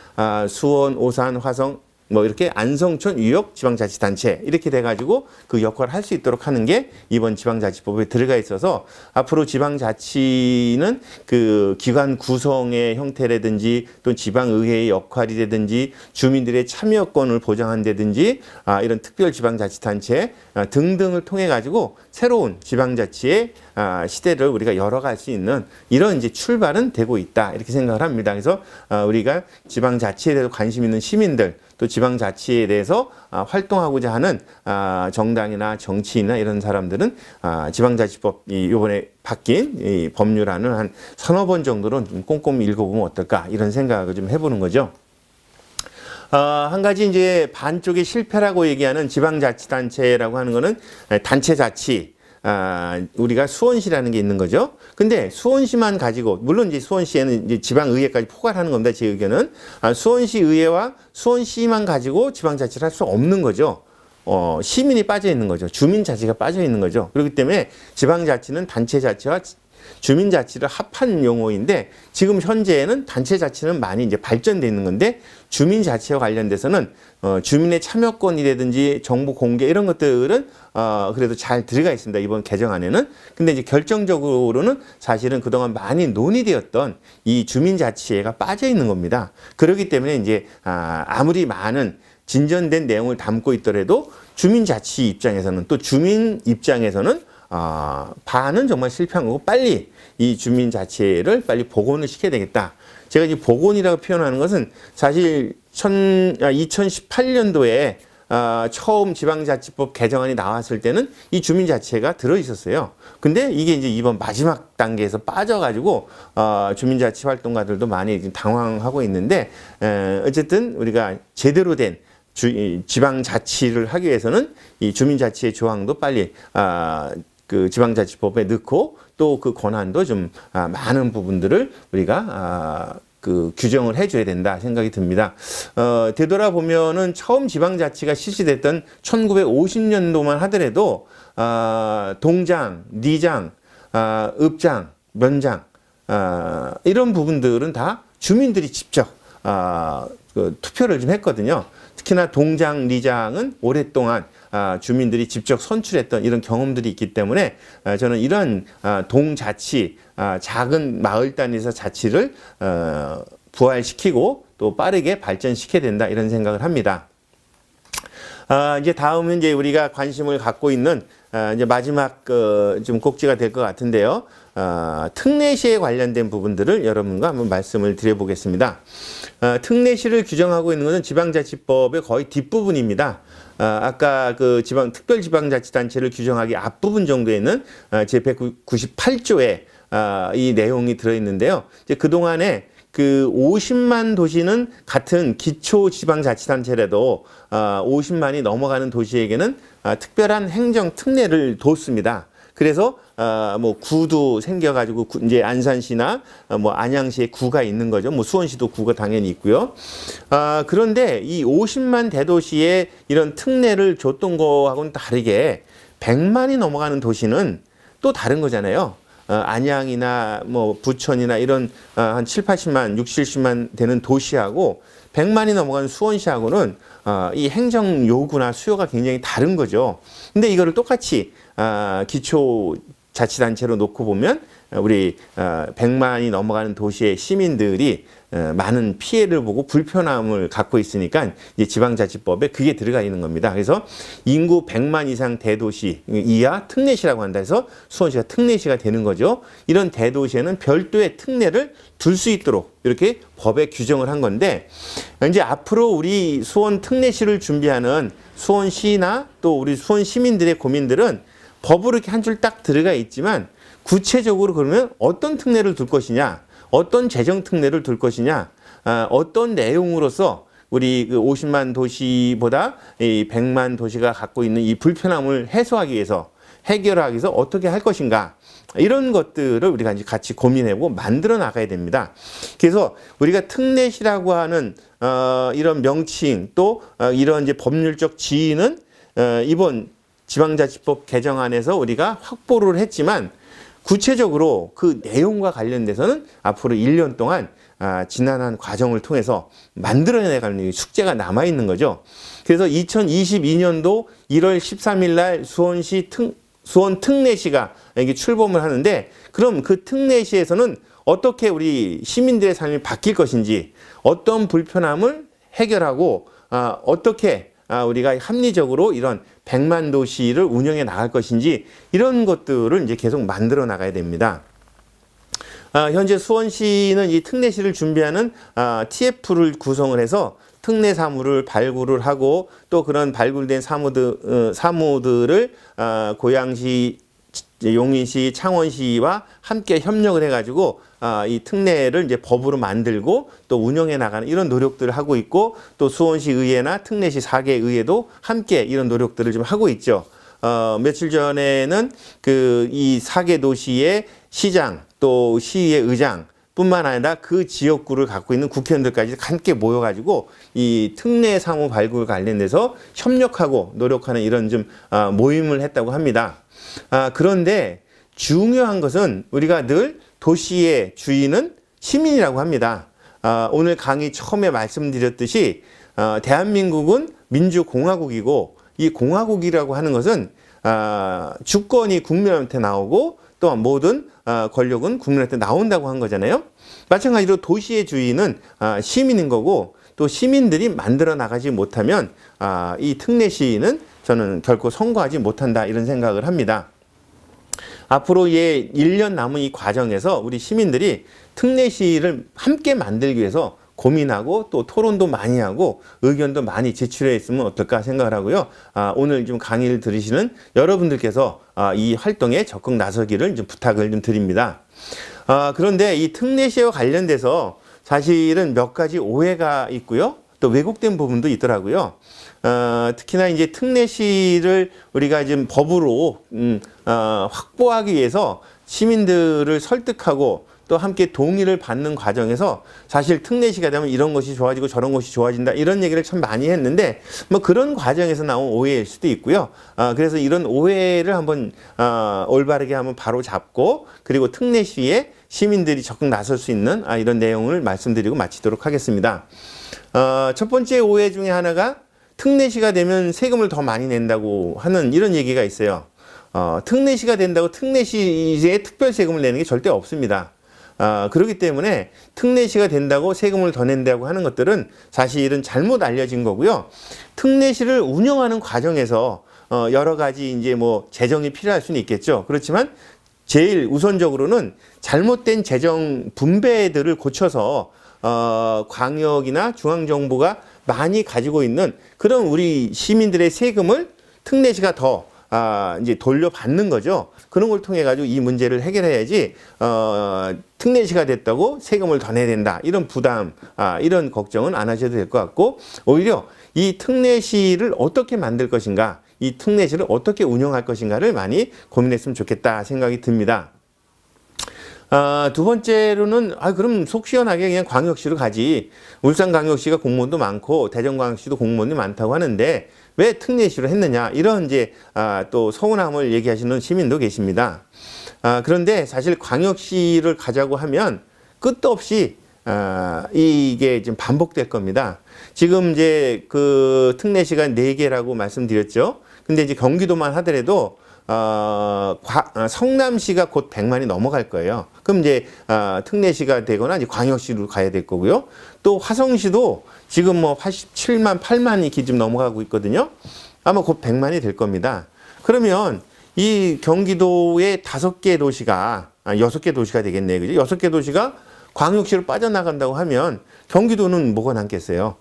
수원, 오산, 화성 뭐 이렇게 안성천 유역 지방자치단체 이렇게 돼가지고 그 역할을 할 수 있도록 하는 게 이번 지방자치법에 들어가 있어서 앞으로 지방자치는 그 기관 구성의 형태라든지 또 지방의회의 역할이라든지 주민들의 참여권을 보장한다든지 이런 특별지방자치단체 등등을 통해 가지고 새로운 지방자치의 시대를 우리가 열어갈 수 있는 이런 이제 출발은 되고 있다 이렇게 생각을 합니다. 그래서 우리가 지방자치에 대해서 관심 있는 시민들 또 지방자치에 대해서 활동하고자 하는 정당이나 정치인이나 이런 사람들은 지방자치법 이번에 바뀐 이 법률안을 한 서너 번 정도는 좀 꼼꼼히 읽어보면 어떨까 이런 생각을 좀 해보는 거죠. 한 가지 이제 반쪽의 실패라고 얘기하는 지방자치단체라고 하는 거는 단체자치. 우리가 수원시라는 게 있는 거죠. 근데 수원시만 가지고, 물론 이제 수원시에는 이제 지방의회까지 포괄하는 겁니다. 제 의견은. 수원시 의회와 수원시만 가지고 지방자치를 할 수 없는 거죠. 시민이 빠져 있는 거죠. 주민자치가 빠져 있는 거죠. 그렇기 때문에 지방자치는 단체자치와 주민자치를 합한 용어인데 지금 현재는 단체자치는 많이 이제 발전돼 있는 건데 주민자치와 관련돼서는 주민의 참여권이라든지 정보 공개 이런 것들은 그래도 잘 들어가 있습니다. 이번 개정안에는. 근데 이제 결정적으로는 사실은 그동안 많이 논의되었던 이 주민자치회가 빠져 있는 겁니다. 그렇기 때문에 이제 아무리 많은 진전된 내용을 담고 있더라도 주민자치 입장에서는 또 주민 입장에서는 반은 정말 실패한 거고 빨리 이 주민자치를 빨리 복원을 시켜야 되겠다. 제가 이 복원이라고 표현하는 것은 사실 2018년도에 처음 지방자치법 개정안이 나왔을 때는 이 주민자치회가 들어있었어요. 근데 이게 이제 이번 마지막 단계에서 빠져가지고 주민자치 활동가들도 많이 당황하고 있는데 어쨌든 우리가 제대로 된 지방자치를 하기 위해서는 이 주민자치의 조항도 빨리 그 지방자치법에 넣고 또 그 권한도 좀 많은 부분들을 우리가 그 규정을 해줘야 된다 생각이 듭니다. 되돌아보면은 처음 지방자치가 실시됐던 1950년도만 하더라도 동장, 리장, 읍장, 면장 이런 부분들은 다 주민들이 직접 그 투표를 좀 했거든요. 특히나 동장, 리장은 오랫동안 주민들이 직접 선출했던 이런 경험들이 있기 때문에 저는 이런 동자치, 작은 마을 단위에서 자치를 부활시키고 또 빠르게 발전시켜야 된다 이런 생각을 합니다. 이제 다음은 이제 우리가 관심을 갖고 있는 이제 마지막 좀 꼭지가 될 것 같은데요. 특례시에 관련된 부분들을 여러분과 한번 말씀을 드려보겠습니다. 특례시를 규정하고 있는 것은 지방자치법의 거의 뒷부분입니다. 아까 그 특별지방자치단체를 규정하기 앞부분 정도에 있는 제198조에 이 내용이 들어있는데요. 이제 그동안에 그 50만 도시는 같은 기초지방자치단체라도 50만이 넘어가는 도시에게는 특별한 행정 특례를 뒀습니다. 그래서 뭐 구도 생겨가지고 이제 안산시나 뭐 안양시에 구가 있는 거죠. 뭐 수원시도 구가 당연히 있고요. 그런데 이 50만 대도시에 이런 특례를 줬던 거하고는 다르게 100만이 넘어가는 도시는 또 다른 거잖아요. 안양이나 뭐 부천이나 이런 한 7, 80만, 6, 70만 되는 도시하고 100만이 넘어가는 수원시하고는 이 행정 요구나 수요가 굉장히 다른 거죠. 근데 이거를 똑같이 기초자치단체로 놓고 보면 우리 100만이 넘어가는 도시의 시민들이 많은 피해를 보고 불편함을 갖고 있으니까 이제 지방자치법에 그게 들어가 있는 겁니다. 그래서 인구 100만 이상 대도시 이하 특례시라고 한다 해서 수원시가 특례시가 되는 거죠. 이런 대도시에는 별도의 특례를 둘 수 있도록 이렇게 법에 규정을 한 건데 이제 앞으로 우리 수원 특례시를 준비하는 수원시나 또 우리 수원 시민들의 고민들은 법으로 이렇게 한 줄 딱 들어가 있지만 구체적으로 그러면 어떤 특례를 둘 것이냐, 어떤 재정 특례를 둘 것이냐, 어떤 내용으로서 우리 그 50만 도시보다 이 100만 도시가 갖고 있는 이 불편함을 해소하기 위해서 해결하기 위해서 어떻게 할 것인가 이런 것들을 우리가 이제 같이 고민해보고 만들어 나가야 됩니다. 그래서 우리가 특례시라고 하는 이런 명칭 또 이런 이제 법률적 지위는 이번 지방자치법 개정안에서 우리가 확보를 했지만 구체적으로 그 내용과 관련돼서는 앞으로 1년 동안 지난한 과정을 통해서 만들어내가는 숙제가 남아있는 거죠. 그래서 2022년도 1월 13일 날 수원 특례시가 이게 출범을 하는데 그럼 그 특례시에서는 어떻게 우리 시민들의 삶이 바뀔 것인지 어떤 불편함을 해결하고 어떻게 우리가 합리적으로 이런 100만 도시를 운영해 나갈 것인지 이런 것들을 이제 계속 만들어 나가야 됩니다. 현재 수원시는 이 특례시를 준비하는 TF를 구성을 해서 특례 사무를 발굴을 하고 또 그런 발굴된 사무들을 고양시, 용인시, 창원시와 함께 협력을 해가지고 이 특례를 이제 법으로 만들고 또 운영해 나가는 이런 노력들을 하고 있고 또 수원시 의회나 특례시 4개 의회도 함께 이런 노력들을 좀 하고 있죠. 며칠 전에는 이 4개 도시의 시장 또 시의회 의장 뿐만 아니라 그 지역구를 갖고 있는 국회의원들까지 함께 모여가지고 이 특례 사무 발굴 관련돼서 협력하고 노력하는 이런 좀 모임을 했다고 합니다. 그런데 중요한 것은 우리가 늘 도시의 주인은 시민이라고 합니다. 오늘 강의 처음에 말씀드렸듯이 대한민국은 민주공화국이고 이 공화국이라고 하는 것은 주권이 국민한테 나오고 또한 모든 권력은 국민한테 나온다고 한 거잖아요. 마찬가지로 도시의 주인은 시민인 거고 또 시민들이 만들어 나가지 못하면 이 특례시는 저는 결코 성공하지 못한다 이런 생각을 합니다. 앞으로 1년 남은 이 과정에서 우리 시민들이 특례시를 함께 만들기 위해서 고민하고 또 토론도 많이 하고 의견도 많이 제출해 있으면 어떨까 생각을 하고요. 오늘 좀 강의를 들으시는 여러분들께서 이 활동에 적극 나서기를 좀 부탁을 좀 드립니다. 그런데 이 특례시와 관련돼서 사실은 몇 가지 오해가 있고요. 또 왜곡된 부분도 있더라고요. 특히나 이제 특례시를 우리가 지금 법으로 확보하기 위해서 시민들을 설득하고 또 함께 동의를 받는 과정에서 사실 특례시가 되면 이런 것이 좋아지고 저런 것이 좋아진다 이런 얘기를 참 많이 했는데 뭐 그런 과정에서 나온 오해일 수도 있고요. 그래서 이런 오해를 한번 올바르게 한번 바로 잡고 그리고 특례시에 시민들이 적극 나설 수 있는 이런 내용을 말씀드리고 마치도록 하겠습니다. 첫 번째 오해 중에 하나가 특례시가 되면 세금을 더 많이 낸다고 하는 이런 얘기가 있어요. 특례시가 된다고 특례시에 특별 세금을 내는 게 절대 없습니다. 그렇기 때문에 특례시가 된다고 세금을 더 낸다고 하는 것들은 사실은 잘못 알려진 거고요. 특례시를 운영하는 과정에서 여러 가지 이제 뭐 재정이 필요할 수는 있겠죠. 그렇지만 제일 우선적으로는 잘못된 재정 분배들을 고쳐서 광역이나 중앙정부가 많이 가지고 있는 그런 우리 시민들의 세금을 특례시가 더 이제 돌려받는 거죠. 그런 걸 통해 가지고 이 문제를 해결해야지 특례시가 됐다고 세금을 더 내야 된다 이런 부담 이런 걱정은 안 하셔도 될 것 같고 오히려 이 특례시를 어떻게 만들 것인가 이 특례시를 어떻게 운영할 것인가를 많이 고민했으면 좋겠다 생각이 듭니다. 두 번째로는 그럼 속 시원하게 그냥 광역시로 가지. 울산광역시가 공무원도 많고 대전광역시도 공무원이 많다고 하는데 왜 특례시로 했느냐 이런 이제 또 서운함을 얘기하시는 시민도 계십니다. 그런데 사실 광역시를 가자고 하면 끝도 없이 이게 지금 반복될 겁니다. 지금 이제 그 특례시가 4개라고 말씀드렸죠. 근데 이제 경기도만 하더라도 성남시가 곧 100만이 넘어갈 거예요. 그럼 이제 특례시가 되거나 이제 광역시로 가야 될 거고요. 또 화성시도 지금 뭐 87만, 8만이 기준 넘어가고 있거든요. 아마 곧 100만이 될 겁니다. 그러면 이 경기도의 5개 도시가 6개 도시가 되겠네요. 그죠? 6개 도시가 광역시로 빠져나간다고 하면 경기도는 뭐가 남겠어요?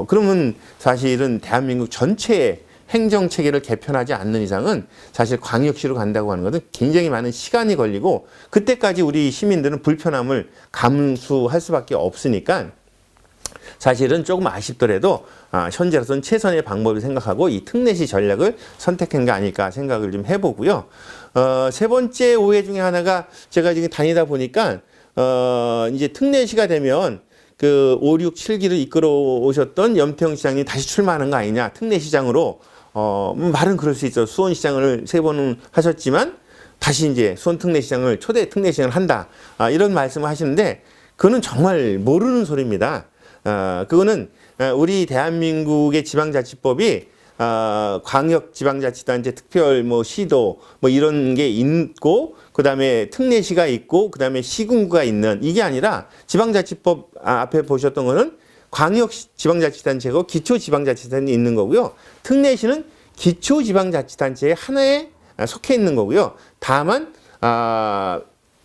그러면 사실은 대한민국 전체의 행정 체계를 개편하지 않는 이상은 사실 광역시로 간다고 하는 것은 굉장히 많은 시간이 걸리고 그때까지 우리 시민들은 불편함을 감수할 수밖에 없으니까 사실은 조금 아쉽더라도 현재로서는 최선의 방법을 생각하고 이 특례시 전략을 선택한 게 아닐까 생각을 좀 해보고요. 세 번째 오해 중에 하나가 제가 지금 다니다 보니까 이제 특례시가 되면 그 5, 6, 7기를 이끌어 오셨던 염태영 시장이 다시 출마하는 거 아니냐 특례시장으로 말은 그럴 수 있죠. 수원시장을 3번은 하셨지만 다시 이제 수원 특례시장을 초대 특례시장을 한다 이런 말씀을 하시는데 그거는 정말 모르는 소리입니다. 그거는 우리 대한민국의 지방자치법이 광역지방자치단체 특별 뭐 시도 뭐 이런 게 있고 그다음에 특례시가 있고 그다음에 시군구가 있는 이게 아니라 지방자치법 앞에 보셨던 거는 광역지방자치단체고 기초지방자치단이 있는 거고요. 특례시는 기초지방자치단체의 하나에 속해 있는 거고요. 다만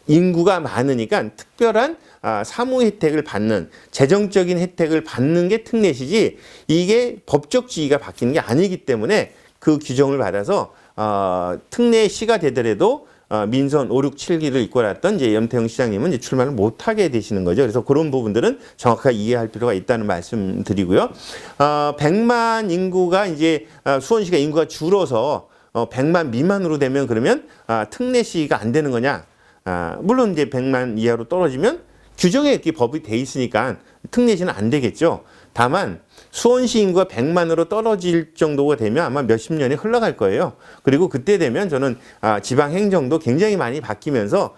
인구가 많으니까 특별한 사무 혜택을 받는 재정적인 혜택을 받는 게 특례시지 이게 법적 지위가 바뀌는 게 아니기 때문에 그 규정을 받아서 특례시가 되더라도 민선 5, 6, 7기를 이끌어왔던 이제 염태영 시장님은 이제 출마를 못하게 되시는 거죠. 그래서 그런 부분들은 정확하게 이해할 필요가 있다는 말씀 드리고요. 100만 인구가 이제 수원시가 인구가 줄어서 100만 미만으로 되면 그러면 특례시가 안 되는 거냐? 물론 이제 100만 이하로 떨어지면 규정에 이렇게 법이 돼 있으니까 특례시는 안 되겠죠. 다만 수원시 인구가 100만으로 떨어질 정도가 되면 아마 몇십 년이 흘러갈 거예요. 그리고 그때 되면 저는 지방 행정도 굉장히 많이 바뀌면서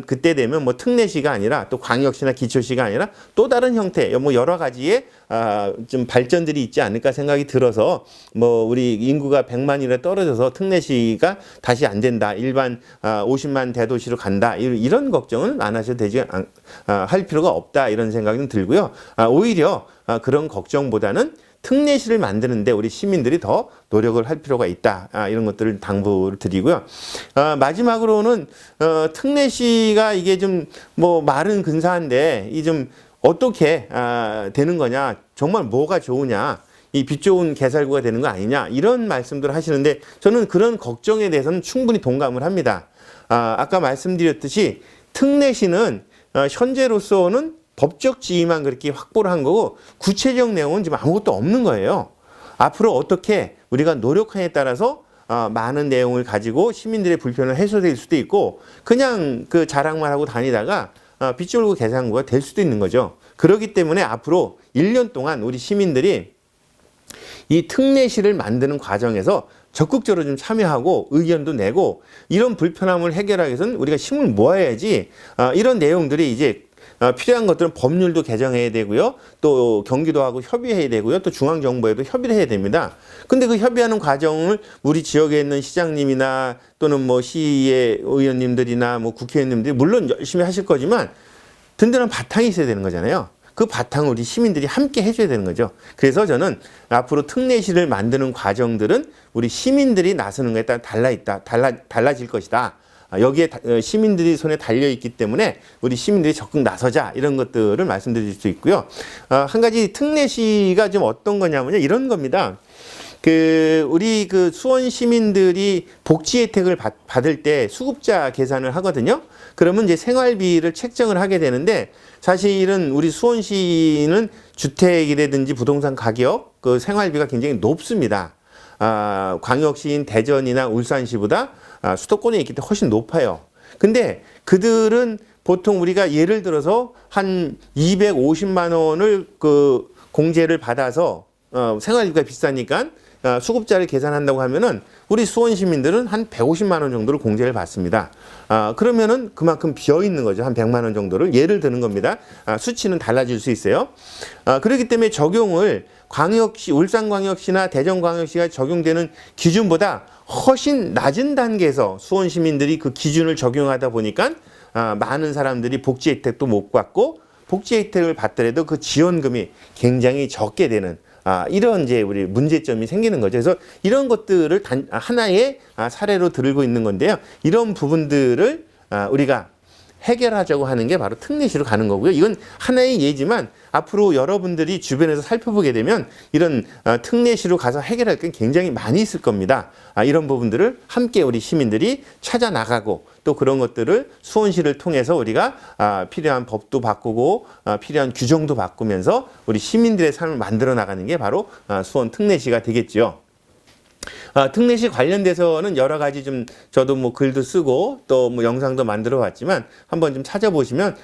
그때 되면 뭐 특례시가 아니라 또 광역시나 기초시가 아니라 또 다른 형태 뭐 여러 가지의 좀 발전들이 있지 않을까 생각이 들어서 뭐 우리 인구가 100만이라 떨어져서 특례시가 다시 안 된다. 일반 50만 대도시로 간다. 이런 걱정은 안 하셔도 되지 할 필요가 없다. 이런 생각이 들고요. 오히려 그런 걱정보다는 특례시를 만드는데 우리 시민들이 더 노력을 할 필요가 있다. 이런 것들을 당부를 드리고요. 마지막으로는 특례시가 이게 좀 뭐 말은 근사한데 이 좀 어떻게 되는 거냐, 정말 뭐가 좋으냐, 이 빛 좋은 개살구가 되는 거 아니냐 이런 말씀들을 하시는데 저는 그런 걱정에 대해서는 충분히 동감을 합니다. 아까 말씀드렸듯이 특례시는 현재로서는 법적 지위만 그렇게 확보를 한 거고 구체적 내용은 지금 아무것도 없는 거예요. 앞으로 어떻게 우리가 노력하냐에 따라서 많은 내용을 가지고 시민들의 불편을 해소될 수도 있고 그냥 그 자랑만 하고 다니다가 빗줄고 계산구가 될 수도 있는 거죠. 그렇기 때문에 앞으로 1년 동안 우리 시민들이 이 특례시를 만드는 과정에서 적극적으로 좀 참여하고 의견도 내고 이런 불편함을 해결하기 위해서는 우리가 힘을 모아야지 이런 내용들이 이제 필요한 것들은 법률도 개정해야 되고요. 또 경기도하고 협의해야 되고요. 또 중앙정부에도 협의를 해야 됩니다. 근데 그 협의하는 과정을 우리 지역에 있는 시장님이나 또는 뭐 시의 의원님들이나 뭐 국회의원님들이 물론 열심히 하실 거지만 든든한 바탕이 있어야 되는 거잖아요. 그 바탕을 우리 시민들이 함께 해줘야 되는 거죠. 그래서 저는 앞으로 특례시를 만드는 과정들은 우리 시민들이 나서는 것에 따라 달라질 것이다. 여기에 시민들이 손에 달려있기 때문에 우리 시민들이 적극 나서자 이런 것들을 말씀드릴 수 있고요. 한 가지 특례시가 좀 어떤 거냐면요. 이런 겁니다. 우리 수원 시민들이 복지 혜택을 받을 때 수급자 계산을 하거든요. 그러면 이제 생활비를 책정을 하게 되는데 사실은 우리 수원시는 주택이라든지 부동산 가격, 그 생활비가 굉장히 높습니다. 광역시인 대전이나 울산시보다 수도권에 있기 때문에 훨씬 높아요. 근데 그들은 보통 우리가 예를 들어서 한 250만 원을 공제를 받아서 생활비가 비싸니까 수급자를 계산한다고 하면은 우리 수원 시민들은 한 150만 원 정도를 공제를 받습니다. 그러면은 그만큼 비어 있는 거죠. 한 100만 원 정도를 예를 드는 겁니다. 수치는 달라질 수 있어요. 그렇기 때문에 적용을 광역시, 울산광역시나 대전광역시가 적용되는 기준보다 훨씬 낮은 단계에서 수원 시민들이 그 기준을 적용하다 보니까 많은 사람들이 복지 혜택도 못 받고 복지 혜택을 받더라도 그 지원금이 굉장히 적게 되는 이런 이제 우리 문제점이 생기는 거죠. 그래서 이런 것들을 하나의 사례로 들고 있는 건데요. 이런 부분들을 우리가 해결하자고 하는 게 바로 특례시로 가는 거고요. 이건 하나의 예지만 앞으로 여러분들이 주변에서 살펴보게 되면 이런 특례시로 가서 해결할 게 굉장히 많이 있을 겁니다. 이런 부분들을 함께 우리 시민들이 찾아 나가고 또 그런 것들을 수원시를 통해서 우리가 필요한 법도 바꾸고 필요한 규정도 바꾸면서 우리 시민들의 삶을 만들어 나가는 게 바로 수원 특례시가 되겠죠. 특례시 관련돼서는 여러 가지 좀 저도 뭐 글도 쓰고 또 뭐 영상도 만들어 봤지만 한번 좀 찾아보시면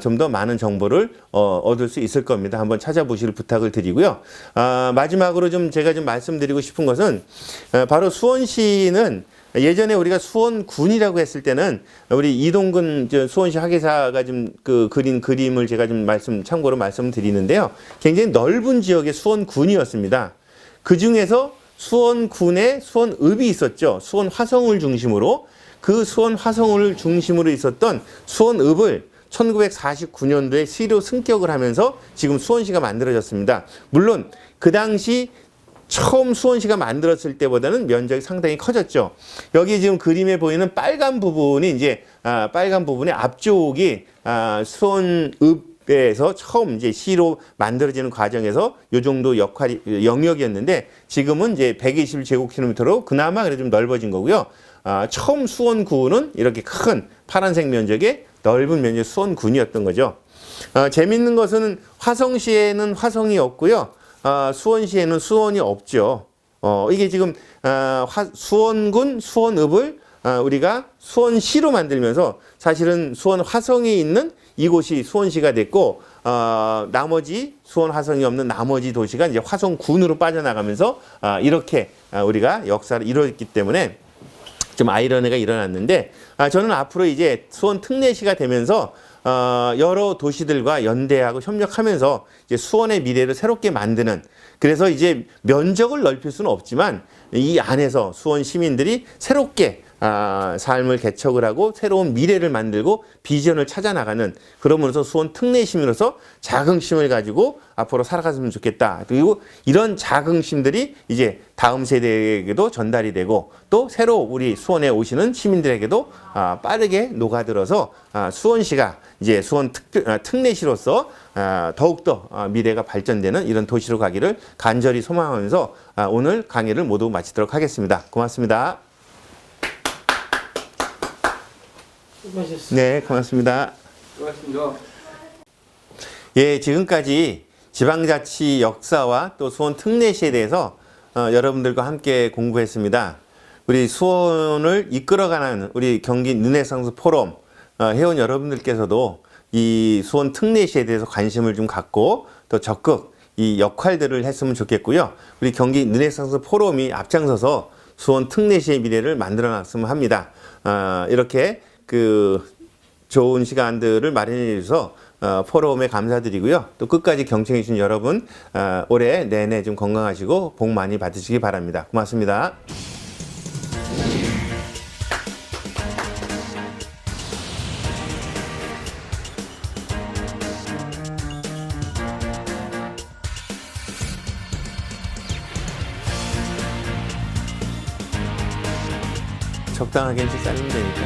좀 더 많은 정보를 얻을 수 있을 겁니다. 한번 찾아보시길 부탁을 드리고요. 마지막으로 좀 제가 좀 말씀드리고 싶은 것은 바로 예전에 우리가 수원군이라고 했을 때는 우리 이동근 수원시 학예사가 좀 그린 그림을 제가 좀 참고로 말씀드리는데요. 굉장히 넓은 지역의 수원군이었습니다. 그 중에서 수원군에 수원읍이 있었죠. 수원 화성을 중심으로 그 수원 화성을 중심으로 있었던 수원읍을 1949년도에 시로 승격을 하면서 지금 수원시가 만들어졌습니다. 물론 그 당시 처음 수원시가 만들었을 때보다는 면적이 상당히 커졌죠. 여기 지금 그림에 보이는 빨간 부분이 이제 빨간 부분의 앞쪽이 수원읍에서 처음 이제 시로 만들어지는 과정에서 요 정도 영역이었는데 지금은 이제 120제곱킬로미터로 그나마 그래도 좀 넓어진 거고요. 처음 수원구는 이렇게 큰 파란색 면적의 넓은 면적의 수원군이었던 거죠. 재밌는 것은 화성시에는 화성이 없고요. 수원시에는 수원이 없죠. 이게 지금 수원군, 수원읍을 우리가 수원시로 만들면서 사실은 수원 화성이 있는 이곳이 수원시가 됐고 나머지 수원 화성이 없는 나머지 도시가 이제 화성군으로 빠져나가면서 이렇게 우리가 역사를 이루었기 때문에 좀 아이러니가 일어났는데 저는 앞으로 이제 수원 특례시가 되면서 여러 도시들과 연대하고 협력하면서 이제 수원의 미래를 새롭게 만드는 그래서 이제 면적을 넓힐 수는 없지만 이 안에서 수원 시민들이 새롭게 삶을 개척을 하고 새로운 미래를 만들고 비전을 찾아 나가는 그러면서 수원 특례시민으로서 자긍심을 가지고 앞으로 살아갔으면 좋겠다. 그리고 이런 자긍심들이 이제 다음 세대에게도 전달이 되고 또 새로 우리 수원에 오시는 시민들에게도 빠르게 녹아들어서 수원시가 이제 수원 특례시로서 더욱더 미래가 발전되는 이런 도시로 가기를 간절히 소망하면서 오늘 강의를 모두 마치도록 하겠습니다. 고맙습니다. 수고하셨습니다. 네, 고맙습니다. 수고하셨습니다. 예, 지금까지 지방자치 역사와 또 수원 특례시에 대해서 여러분들과 함께 공부했습니다. 우리 수원을 이끌어가는 우리 경기 르네상스 포럼 회원 여러분들께서도 이 수원 특례시에 대해서 관심을 좀 갖고 또 적극 이 역할들을 했으면 좋겠고요. 우리 경기 르네상스 포럼이 앞장서서 수원 특례시의 미래를 만들어 놨으면 합니다. 이렇게 좋은 시간들을 마련해 주셔서 포럼에 감사드리고요. 또 끝까지 경청해 주신 여러분 올해 내내 좀 건강하시고 복 많이 받으시기 바랍니다. 고맙습니다. 적당하게 이제 삶으면 되니까.